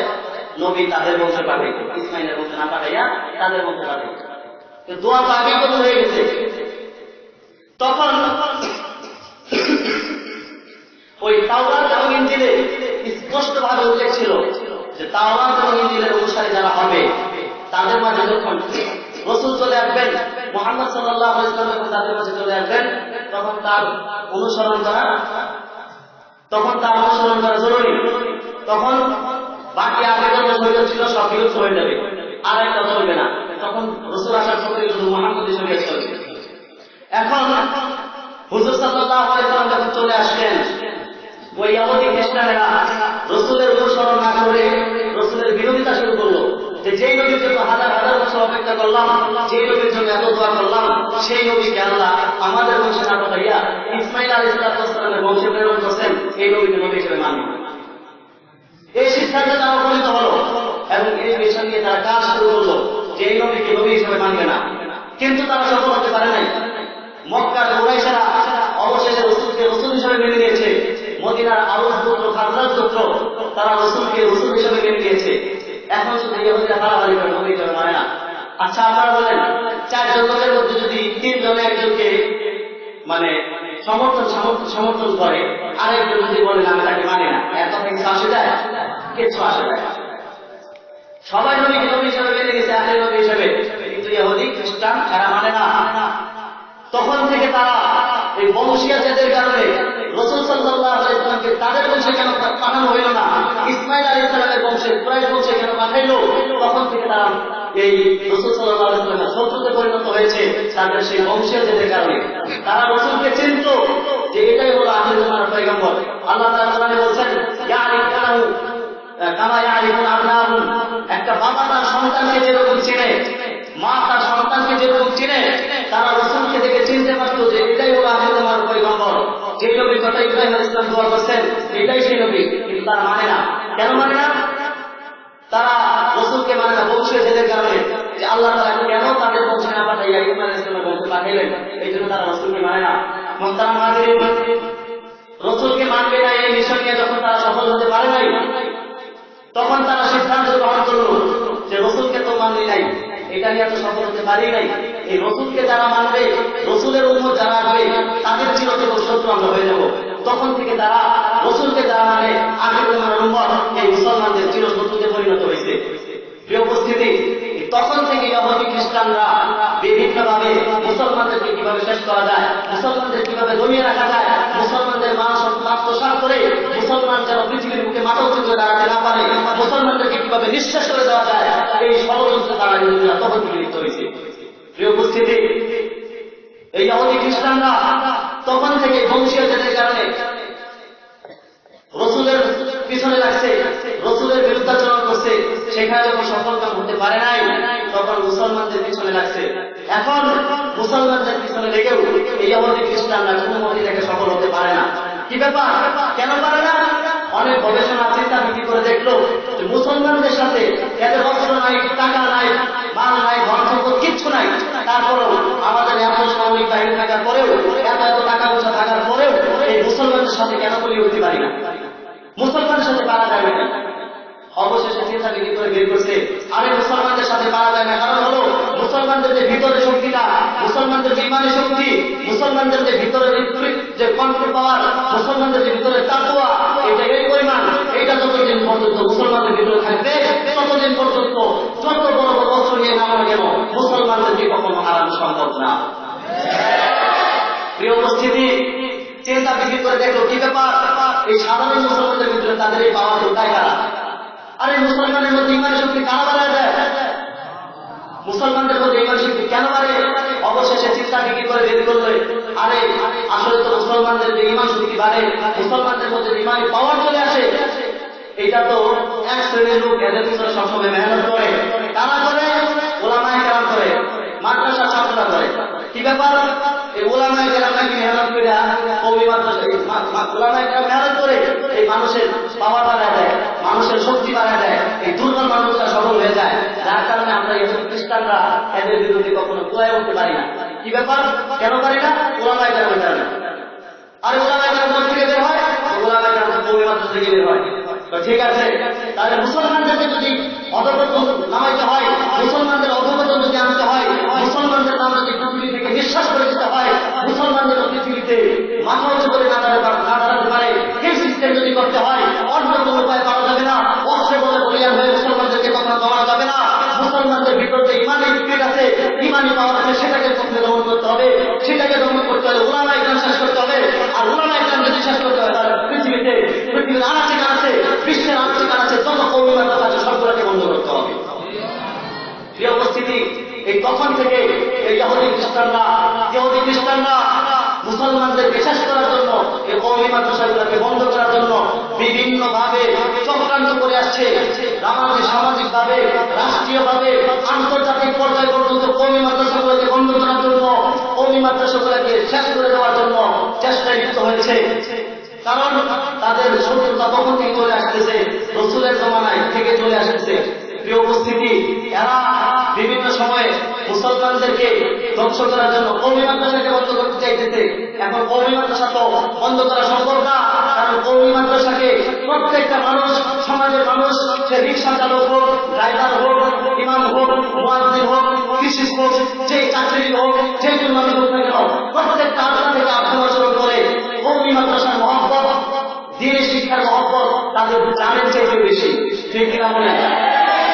নবী তাদের বংশে পাঠাইতো, ইসমাইলের বংশে না পাঠাইয়া তাদের বংশে পাঠাইতো। দোয়া তো আগেই তো হয়ে গেছে। তখন ওই তাওরাত এবং ইনজিলে স্পষ্টভাবে উল্লেখ ছিল যে তাওরাত এবং ইনজিলের অনুসারী যারা হবে তাদের মাঝে যখন রাসূল চলে আসবেন, মুহাম্মদ সাল্লাল্লাহু আলাইহি ওয়াসাল্লাম তাদের মাঝে চলে আসবেন, তখন তার অনুসরণ করা জরুরি। তখন বাকি আগের যত শরীয়ত ছিল সব বিলুপ্ত হয়ে যাবে, আর একটা চলবে না। তখন রাসূল আসার পরে শুধু মুহাম্মদী শরীয়ত চলবে। এখন হুজুর সাল্লাল্লাহু আলাইহি ওয়াসাল্লাম যখন চলে আসলেন, ওই ইহুদি খ্রিস্টানেরা রাসূলের অনুসরণ না করে রাসূলের বিরোধিতা শুরু করলো যে যেই নবীর জন্য হাজার হাজার বছর অপেক্ষা করলাম, যেই নবীর জন্য এত দোয়া করলাম, সেই নবীকে আল্লাহ আমাদের বংশে না পাঠাইয়া ইসমাইল আলাইহিস সালামের বংশে প্রেরণ করছেন, এই নবীকে নবী হিসেবে মানব। এই সিদ্ধান্তে তারা উপনীত হলো এবং এই বিষয় নিয়ে তারা কাজ শুরু করলো যে এই নবীকে নবী হিসেবে মানবে না। কিন্তু তারা সফল হতে পারে নাই। মক্কার কুরাইশরা অবশেষে রাসূলকে রাসূল হিসেবে মেনে নিয়েছে, মদিনার আউস গোত্র খাজরাজ গোত্র তারা রাসূলকে রাসূল হিসেবে মেনে নিয়েছে। এখন শুধু ইহুদিরা হারাহারি করে নবী হিসেবে মানে না। আচ্ছা আপনারা বলেন, 4 জন লোকের মধ্যে যদি 3 জনে একজনকে মানে সমর্থন করে, আরেকজন যদি বলে আমি তাকে মানি না, এর কথা কিছু আসে যায়? কিছু আসে যায়। সবাই নবীকে নবী হিসেবে মেনে নিয়েছে, আখেরি নবী হিসেবে, কিন্তু ইহুদি খ্রিস্টান এরা মানে না। তখন থেকে তারা এই বংশীয় জেদের কারণে রাসূল সাল্লাল্লাহু আলাইহি ওয়াসাল্লামকে তাদের বংশে কেন পাঠানো হইল না, ইসমাইল আলাইহিস সালামের বংশে কুরাইশ বংশে কেন পাঠাইলো, তখন থেকে তারা এই রাসূল সাল্লাল্লাহু আলাইহি ওয়াসাল্লামের শত্রুতে পরিণত হয়েছে তাদের সেই বংশীয় জেদের কারণে। তারা রাসূলকে চিনত যে এটাই হলো আখির জামানার পয়গম্বর। আল্লাহ তাআলা কোরআনে বলেছেন ইয়ারিফুনাহু কামা ইয়ারিফুনা আবনাহুম, একটা বাবা তার সন্তানকে যেরকম চেনে, মা তার সন্তানকে যেরকম চেনে, তারা রাসূলকে দেখে চিনতে পারত যে এটাই হলো আখির জামানার পয়গম্বর, যে নবীর কথা ইব্রাহিম আলাইহিস সালাম দোয়া করছেন এটাই সেই নবী। কিন্তু তারা মানে না। কেন মানে না? তারা রাসূলকে মানে না বংশীয় জেদের কারণে, যে আল্লাহ তাআলা কেন তাদের বংশে না পাঠাইয়া ইব্রাহিম আলাইহিস সালামের বংশে পাঠাইলেন, এই জন্য তারা রাসূলকে মানে না। মুহতারাম হাজিরিন, রাসূলকে মানবে না এই মিশন নিয়ে যখন তারা সফল হতে পারে নাই, তখন তারা সিদ্ধান্ত গ্রহণ করলো যে রাসূলকে তো মানলি নাই, এটা নিয়ে তো সফল হতে পারি নাই, এই রাসূলকে যারা মানবে, রাসূলের উম্মত যারা হবে, তাদের চিরতরে শত্রু আমরা হয়ে যাব। তখন থেকে তারা রাসূলকে যারা মানে আখির জামানার উম্মত, এই মুসলমানদের চিরশত্রুতে পরিণত হয়েছে। প্রিয় উপস্থিতি, তখন থেকে ইহুদি খ্রিস্টানরা বিভিন্নভাবে মুসলমানদেরকে কিভাবে শেষ করা যায়, মুসলমানদের কিভাবে দমিয়ে রাখা যায়, মুসলমানদের মান সম্মান প্রসার করে মুসলমান যেন পৃথিবীর বুকে মাথা উঁচু করে দাঁড়াতে না পারে, মুসলমানদেরকে কিভাবে নিঃশেষ করে দেওয়া যায়, এই ষড়যন্ত্রে তারা ইহুদিরা তখন থেকে লিপ্ত হয়েছে। প্রিয় উপস্থিতি, এই ইহুদি খ্রিস্টানরা তখন থেকে বংশীয় জেদের কারণে রাসূলের পিছনে লাগছে, রাসূলের বিরুদ্ধাচরণ করছে, সেখানে যখন সফলতা হতে পারে নাই, তখন মুসলমানদের পিছনে লাগছে। এখন মুসলমানদের পিছনে লেগেও এই ইহুদি খ্রিস্টানরা কোনো মতে থেকে সফল হতে পারে না। কি ব্যাপার? কেন পারে না? অনেক গবেষণা চিন্তা ভিত্তি করে দেখলো যে মুসলমানদের সাথে এদের অস্ত্র নাই, টাকা নাই, মাল নাই, ধন সম্পদ কিচ্ছু নাই, তারপরেও আমাদের এত সামরিক বাহিনী থাকার পরেও, এত এত টাকা পয়সা থাকার পরেও এই মুসলমানদের সাথে কেন বলি উঠতে পারি না, মুসলমানের সাথে পারা যাবে না। অবশেষে চিন্তা বিক্রি করে বের করছে, আরে মুসলমানদের সাথে পারা যায় না, কারণ হলো মুসলমানদের যে ভিতরে শক্তিটা, মুসলমানদের যে ইমানি শক্তি, মুসলমানদের যে ভিতরে যে কন্ট্রোল পাওয়ার, মুসলমানদের যে ভিতরে তাকওয়া, করে দেখলো কি ব্যাপার, এই সাধারণ মুসলমানদের ভিতরে তাদের এই পাওয়ার কোথায় কারা? আর এই মুসলমানের মধ্যে ইমানের শক্তি কারা বাড়ায় দেয়? মুসলমানদের মধ্যে ইমান শক্তি কেন বাড়ে? অবশেষে চিন্তাকে কি করে বের করলে, আরে আসলে তো মুসলমানদের যে ইমান শক্তি বাড়ে, মুসলমানদের মধ্যে ইমানি পাওয়ার চলে আসে, এটা তো এক শ্রেণীর লোক এদের ভিতরে সবসময় মেহনত করে। তারা করে ওলামায়ে কেরাম করে, মাদ্রাসার ছাত্ররা করে। কি ব্যাপার, এই ওলামায়ে কেরাম নাকি মেহনত করে কওমি মাদ্রাসা, ওলামায়ে কেরাম মেহনত করে এই মানুষের পাওয়ার বাড়ায় দেয়, মানুষের শক্তি বাড়ায় দেয়, এই দুর্বল মানুষরা সফল হয়ে যায়, যার কারণে আমরা এই খ্রিস্টানরা এদের বিরুদ্ধে কখনো দোয়া করতে পারি না। কি ব্যাপার, কেন পারি না? ওলামায়ে কেরামের কারণে। আর ওলামায়ে কেরাম কোথা থেকে বের হয়? ওলামায়ে কেরাম কওমি মাদ্রাসা থেকে বের হয়। তো ঠিক আছে, তাহলে মুসলমানদেরকে যদি অধঃপতন নামাইতে হয়, মুসলমানদের অধঃপতন যদি আনতে হয়, মুসলমানদের নাম যদি পৃথিবী থেকে নিঃশ্বাস করে দিতে হয়, মুসলমানদের পৃথিবীতে মাথা উঁচু করে না দাঁড়াতে পারে, এই সিস্টেম যদি করতে হয়, অন্য কোনো উপায় পাওয়া যাবে না। অস্ত্রে বলে বলিয়ান হয়ে মুসলমানদেরকে কখনো দমানো যাবে না। মুসলমানদের ভিতর যে ইমানি স্পিরিট আছে, ইমানি পাওয়ার আছে, সেটাকে কখনো দমন করতে হবে। সেটাকে দমন করতে হলে উলামায়ে কেরাম শেষ করতে হবে। আর উলামায়ে কেরাম যদি শেষ করতে হয়, তাহলে পৃথিবীর আনাচে কানাচে, বিশ্বের আনাচে কানাচে যত কওমি মাদ্রাসা আছে সবগুলোকে বন্ধ করতে হবে। প্রিয় উপস্থিতি, এই তখন থেকে এই ইহুদি খ্রিস্টানরা মুসলমানদেরকে শেষ করার জন্য, এই কওমি মাদ্রাসাগুলোকে বন্ধ করার জন্য বিভিন্ন ভাবে চক্রান্ত করে আসছে। আমাদের সামাজিক ভাবে, রাষ্ট্রীয় ভাবে, আন্তর্জাতিক পর্যায় পর্যন্ত কওমি মাদ্রাসাগুলোকে বন্ধ করার জন্য, কওমি মাদ্রাসাগুলোকে শেষ করে দেওয়ার জন্য চেষ্টায় লিপ্ত হয়েছে। কারণ তাদের শত্রুতা তখন থেকে চলে আসতেছে, রাসূলের জমানায় থেকে চলে আসতেছে। প্রিয় উপস্থিতি, এরা বিভিন্ন সময়ে মুসলমানদেরকে ধ্বংস করার জন্য কওমি মাদ্রাসাকে বন্ধ করতে চাইতেছে। এখন কওমি মাদ্রাসা তো বন্ধ করা সম্ভব না, কারণ কওমি মাদ্রাসাকে প্রত্যেকটা মানুষ, সমাজের মানুষ, সে রিক্সা চালক হোক, ড্রাইভার হোক, ইমাম হোক, মুয়াজ্জিন হোক, কৃষি হোক, যে চাকরি হোক, যে মানুষ হোক না কেন, প্রত্যেকটা আল্লাহ থেকে আত্মসমর্পণ করে কওমি মাদ্রাসার মহব্বত, দ্বীনের শিক্ষার মহব্বত তাদের জানের চাইতে বেশি। ঠিক কিনা বলে?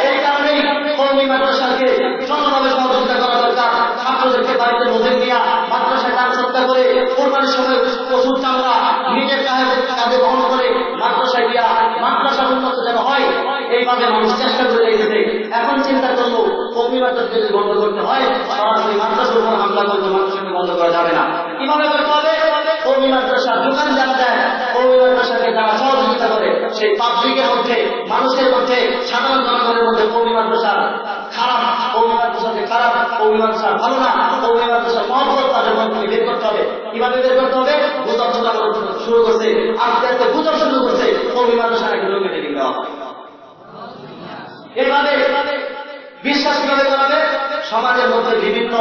এই কারণেই কওমি মাদ্রাসাকে যতভাবে সহযোগিতা করা দরকার, ছাত্রদেরকে বাড়িতে বোঝেন দিয়া মাদ্রাসায় দান সৎকার করে, কোরবানির সময় পশুর চামড়া নিজের কাঁধে বহন করে মাদ্রাসায় দিয়া মাদ্রাসার উন্নত যেন হয়, এইভাবে মানুষ চেষ্টা করে যাইতেছে। এখন চিন্তা করলো কওমি মাদ্রাসাকে যদি বন্ধ করতে হয়, সরাসরি মাদ্রাসার উপর হামলা করতে মাদ্রাসাকে বন্ধ করা যাবে না। কিভাবে করতে হবে? কওমি মাদ্রাসার দোকান যারা দেয়, কওমি মাদ্রাসাকে যারা সহযোগিতা করে, সেই পাবলিকের মধ্যে, মানুষের মধ্যে, সাধারণ জনগণের মধ্যে কওমি মাদ্রাসা খারাপ, কওমি মাদ্রাসাকে খারাপ, কওমি মাদ্রাসা ভালো না, কওমি মাদ্রাসার মহব্বত তাদের মধ্যে বের করতে হবে। কিভাবে বের করতে হবে? গুজব ছড়ানো শুরু করছে, আস্তে আস্তে গুজব শুরু করছে, কওমি মাদ্রাসাকে জমি কেটে দেওয়া হয়। এইভাবে বিশ্বাস কিভাবে করাবে? সমাজের মধ্যে বিভিন্ন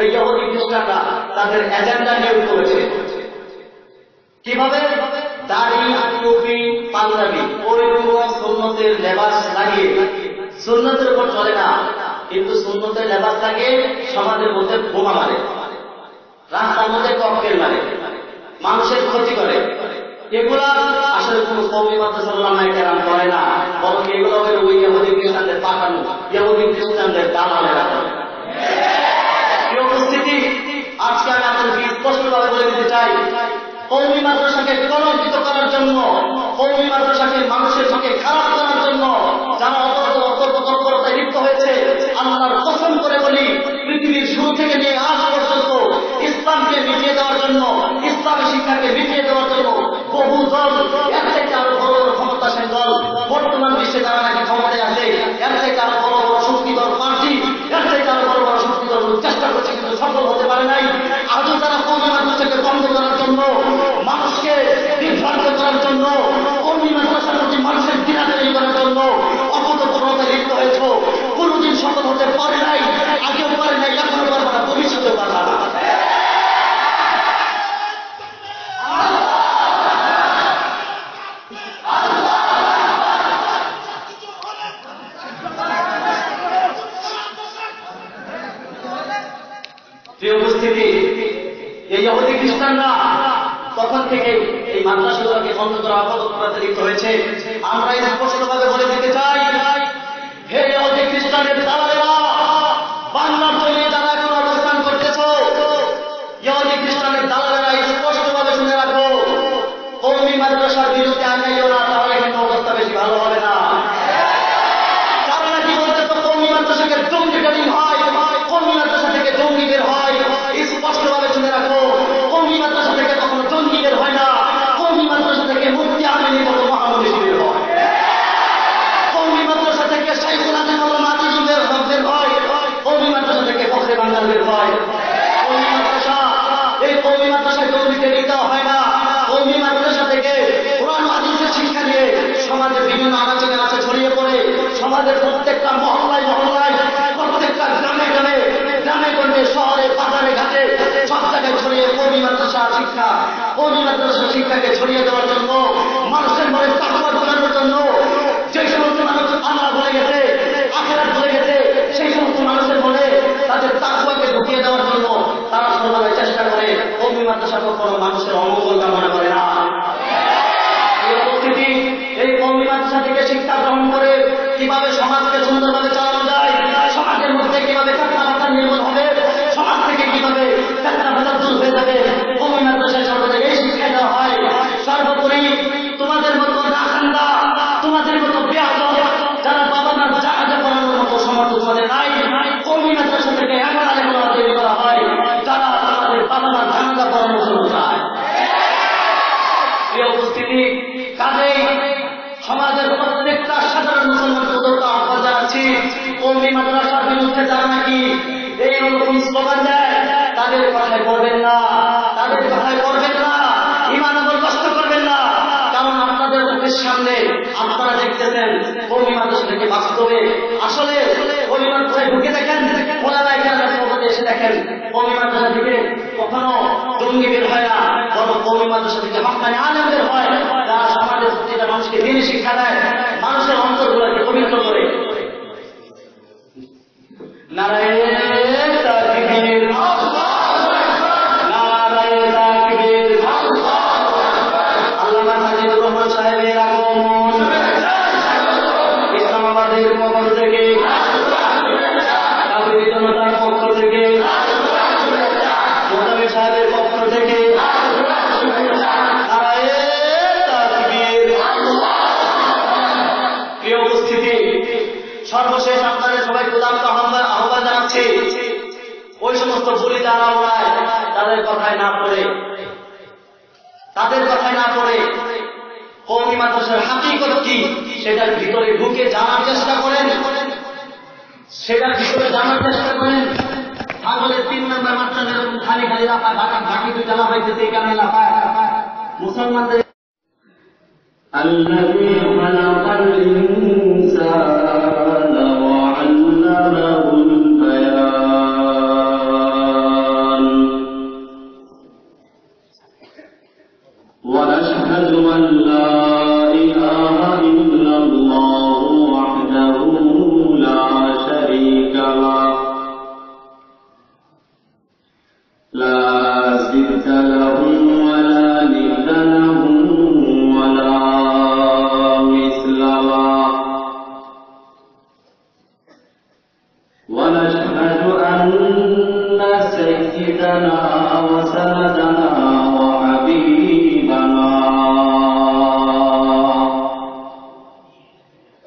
ইহুদি খ্রিস্টানরা তাদের এজেন্ডা নিয়োগ করেছে। কিভাবে? দাড়ি, টুপি, পাঞ্জাবি, পরিপূর্ণ সুন্নতের লেবাস লাগিয়ে, সুন্নতের উপর চলে না, কিন্তু সুন্নতের লেবাস লাগিয়ে সমাজের মধ্যে বোমা মারে, রাস্তার মধ্যে ককটেল মারে, মানুষের ক্ষতি করে। এগুলা আসলে কোন কওমি মাদ্রাসার উলামায়ে কেরাম করে না, বরং এগুলো ওই ইহুদি খ্রিস্টানদের পাঠানো, ইহুদি খ্রিস্টানদের দালালেরা করে। উপস্থিতি, আজকে আমি আপনাদের স্পষ্টভাবে বলে দিতে চাই, কওমি মাদ্রাসাকে কলঙ্কিত করার জন্য, কওমি মাদ্রাসাকে মানুষের চোখে খারাপ করার জন্য যারা তৎপরতায় লিপ্ত হয়েছে, আল্লাহর কসম করে বলি, পৃথিবীর শুরু থেকে নিয়ে আজ পর্যন্ত ইসলামকে মিটিয়ে দেওয়ার জন্য, ইসলামী শিক্ষাকে মিটিয়ে দেওয়ার জন্য বহু দল, এর থেকে আরো বড় বড় ক্ষমতাসীন দল বর্তমান বিশ্বে যারা নাকি ক্ষমতায় আছে, এর থেকে আরো বড় বড় শক্তিধর পার্টি, এর থেকে আরো বড় বড় শক্তিধর চেষ্টা করছে, কিন্তু সফল হতে পারে নাই। আজও তারা কওমি মাদ্রাসাকে বন্ধ করার জন্য, মানুষকে বিভ্রান্ত করার জন্য, কওমি মাদ্রাসার প্রতি মানুষের ঘৃণা তৈরি করার জন্য অপতৎপরতায় লিপ্ত হয়েছে। কোনদিন সফল হতে পারে নাই, আগেও পারে নাই, এখনো পারবে না, ভবিষ্যতেও পারবে না। উপস্থিতি, এই ইহুদি খ্রিস্টানরা তখন থেকে এই মাদ্রাসাগুলোকে বন্ধ করা অপতৎপরতায় লিপ্ত হয়েছে। আমরা স্পষ্টভাবে বলে দিতে চাই, হে ইহুদি খ্রিস্টানের দালালেরা, বাংলার জমিনে যারা এখন অবস্থান করতেছ, ইহুদি খ্রিস্টানের দালালেরা স্পষ্টভাবে শুনে রাখো, সমাজের প্রত্যেকটা মহল্লায় মহল্লায়, প্রত্যেকটা গ্রামে গ্রামে, গ্রামে গঞ্জে, শহরে, বাজারে ঘাটে, সব জায়গায় ছড়িয়ে কওমি মাদ্রাসা শিক্ষা, কওমি মাদ্রাসা শিক্ষাকে ছড়িয়ে দেওয়ার জন্য, মানুষের মনে তাকওয়া ঢোকানোর জন্য, যে সমস্ত মানুষ আল্লাহ ভুলে গেছে, আখিরাত ভুলে গেছে, সেই সমস্ত মানুষের মনে তাদের তাকওয়াকে ঢুকিয়ে দেওয়ার জন্য তারা সর্বদা চেষ্টা করে। কওমি মাদ্রাসা কখনো মানুষের অমঙ্গল কামনা করে না। এই উপস্থিতি, এই কওমি মাদ্রাসা থেকে শিক্ষা গ্রহণ করে কিভাবে সমাজকে সুন্দরভাবে চালানো যায়, সমাজের মধ্যে কিভাবে ফিতনা ফাসাদ নির্মূল হবে, সমাজ থেকে কিভাবে ফিতনা ফাসাদ দূর হয়ে যাবে, কওমি মাদ্রাসায় সর্বদা এই শিক্ষা দেওয়া হয়। সর্বোপরি তোমাদের মতো নাখান্দা, তোমাদের মতো বেয়াদব, যারা বাবা মার জানাজা পড়ানোর মতো সমর্থ তোমাদের নাই, কওমি মাদ্রাসা থেকে এমন আলেম ওলামা তৈরি করা হয় যারা তোমাদের বাবা মার জানাজা পড়ানোর জন্য চায়। এই উপস্থিতি, কাজেই সমাজের প্রত্যেকটা সাধারণ মুসলমানকে উদারতা আহ্বান জানাচ্ছি, কওমি মাদ্রাসার বিরুদ্ধে যারা নাকি এইরকম স্লোগান দেয় তাদের কথায় পড়বেন না, তাদের কথায় পড়বেন না, ঈমান আমল নষ্ট করবেন না। কারণ আপনাদের চোখের সামনে আপনারা দেখতেছেন কওমি মাদ্রাসা থেকে বাস্তবে আসলে কওমি মাদ্রাসায় ঢুকে দেখেন, ওলামায়ে কেরামের সহবতে এসে দেখেন কওমি মাদ্রাসা থেকে কখনো জঙ্গি বের হয় না, বরং কওমি মাদ্রাসা থেকে হক্কানি আলেম বের হয়, যারা সমাজের প্রতিটা মানুষকে দ্বীনি শিক্ষা দেয়, মানুষের অন্তরগুলোকে পবিত্র করে। নারায়ে তাকবীর, নারায়ে তাকবীর। আল্লামা সাজিদুর রহমান সাহেবের আগমন ইসলামাবাদের পক্ষ থেকে, কাবুলি জনতার পক্ষ থেকে, মোতামির সাহেবের পক্ষ থেকে নারায়ে তাকবীর। প্রিয় উপস্থিতি, সর্বশেষ আপনাদের সবাইকে উদাত্ত আহ্বান জানাচ্ছি, ওই সমস্ত বলি যারা ওড়ায় তাদের কথায় না পড়ে, তাদের কথায় না পড়ে কওমি মাদ্রাসার হাকিকত কি সেটার ভিতরে ঢুকে জানার চেষ্টা করেন, সেটার ভিতরে জানার চেষ্টা করেন। আগলে 3 নম্বর মাদ্রাসা যেরকম খালি খালি লাফায়, বাকি দুইটা লাফাইতেছে, এই কারণে লাফায়। মুসলমানদের الذي خلق الإنسان وعلمه البيان ونشهد أن لا إله إلا الله وحده لا شريك له لا ضد له ولا ند له ولا مثل له ونشهد أن سيدنا وسندنا وحبيبنا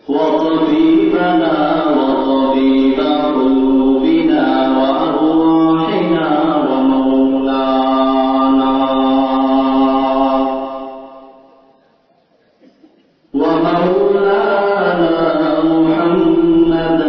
وطبيبنا وطبيب قلوبنا وأرواحنا ومولانا محمدا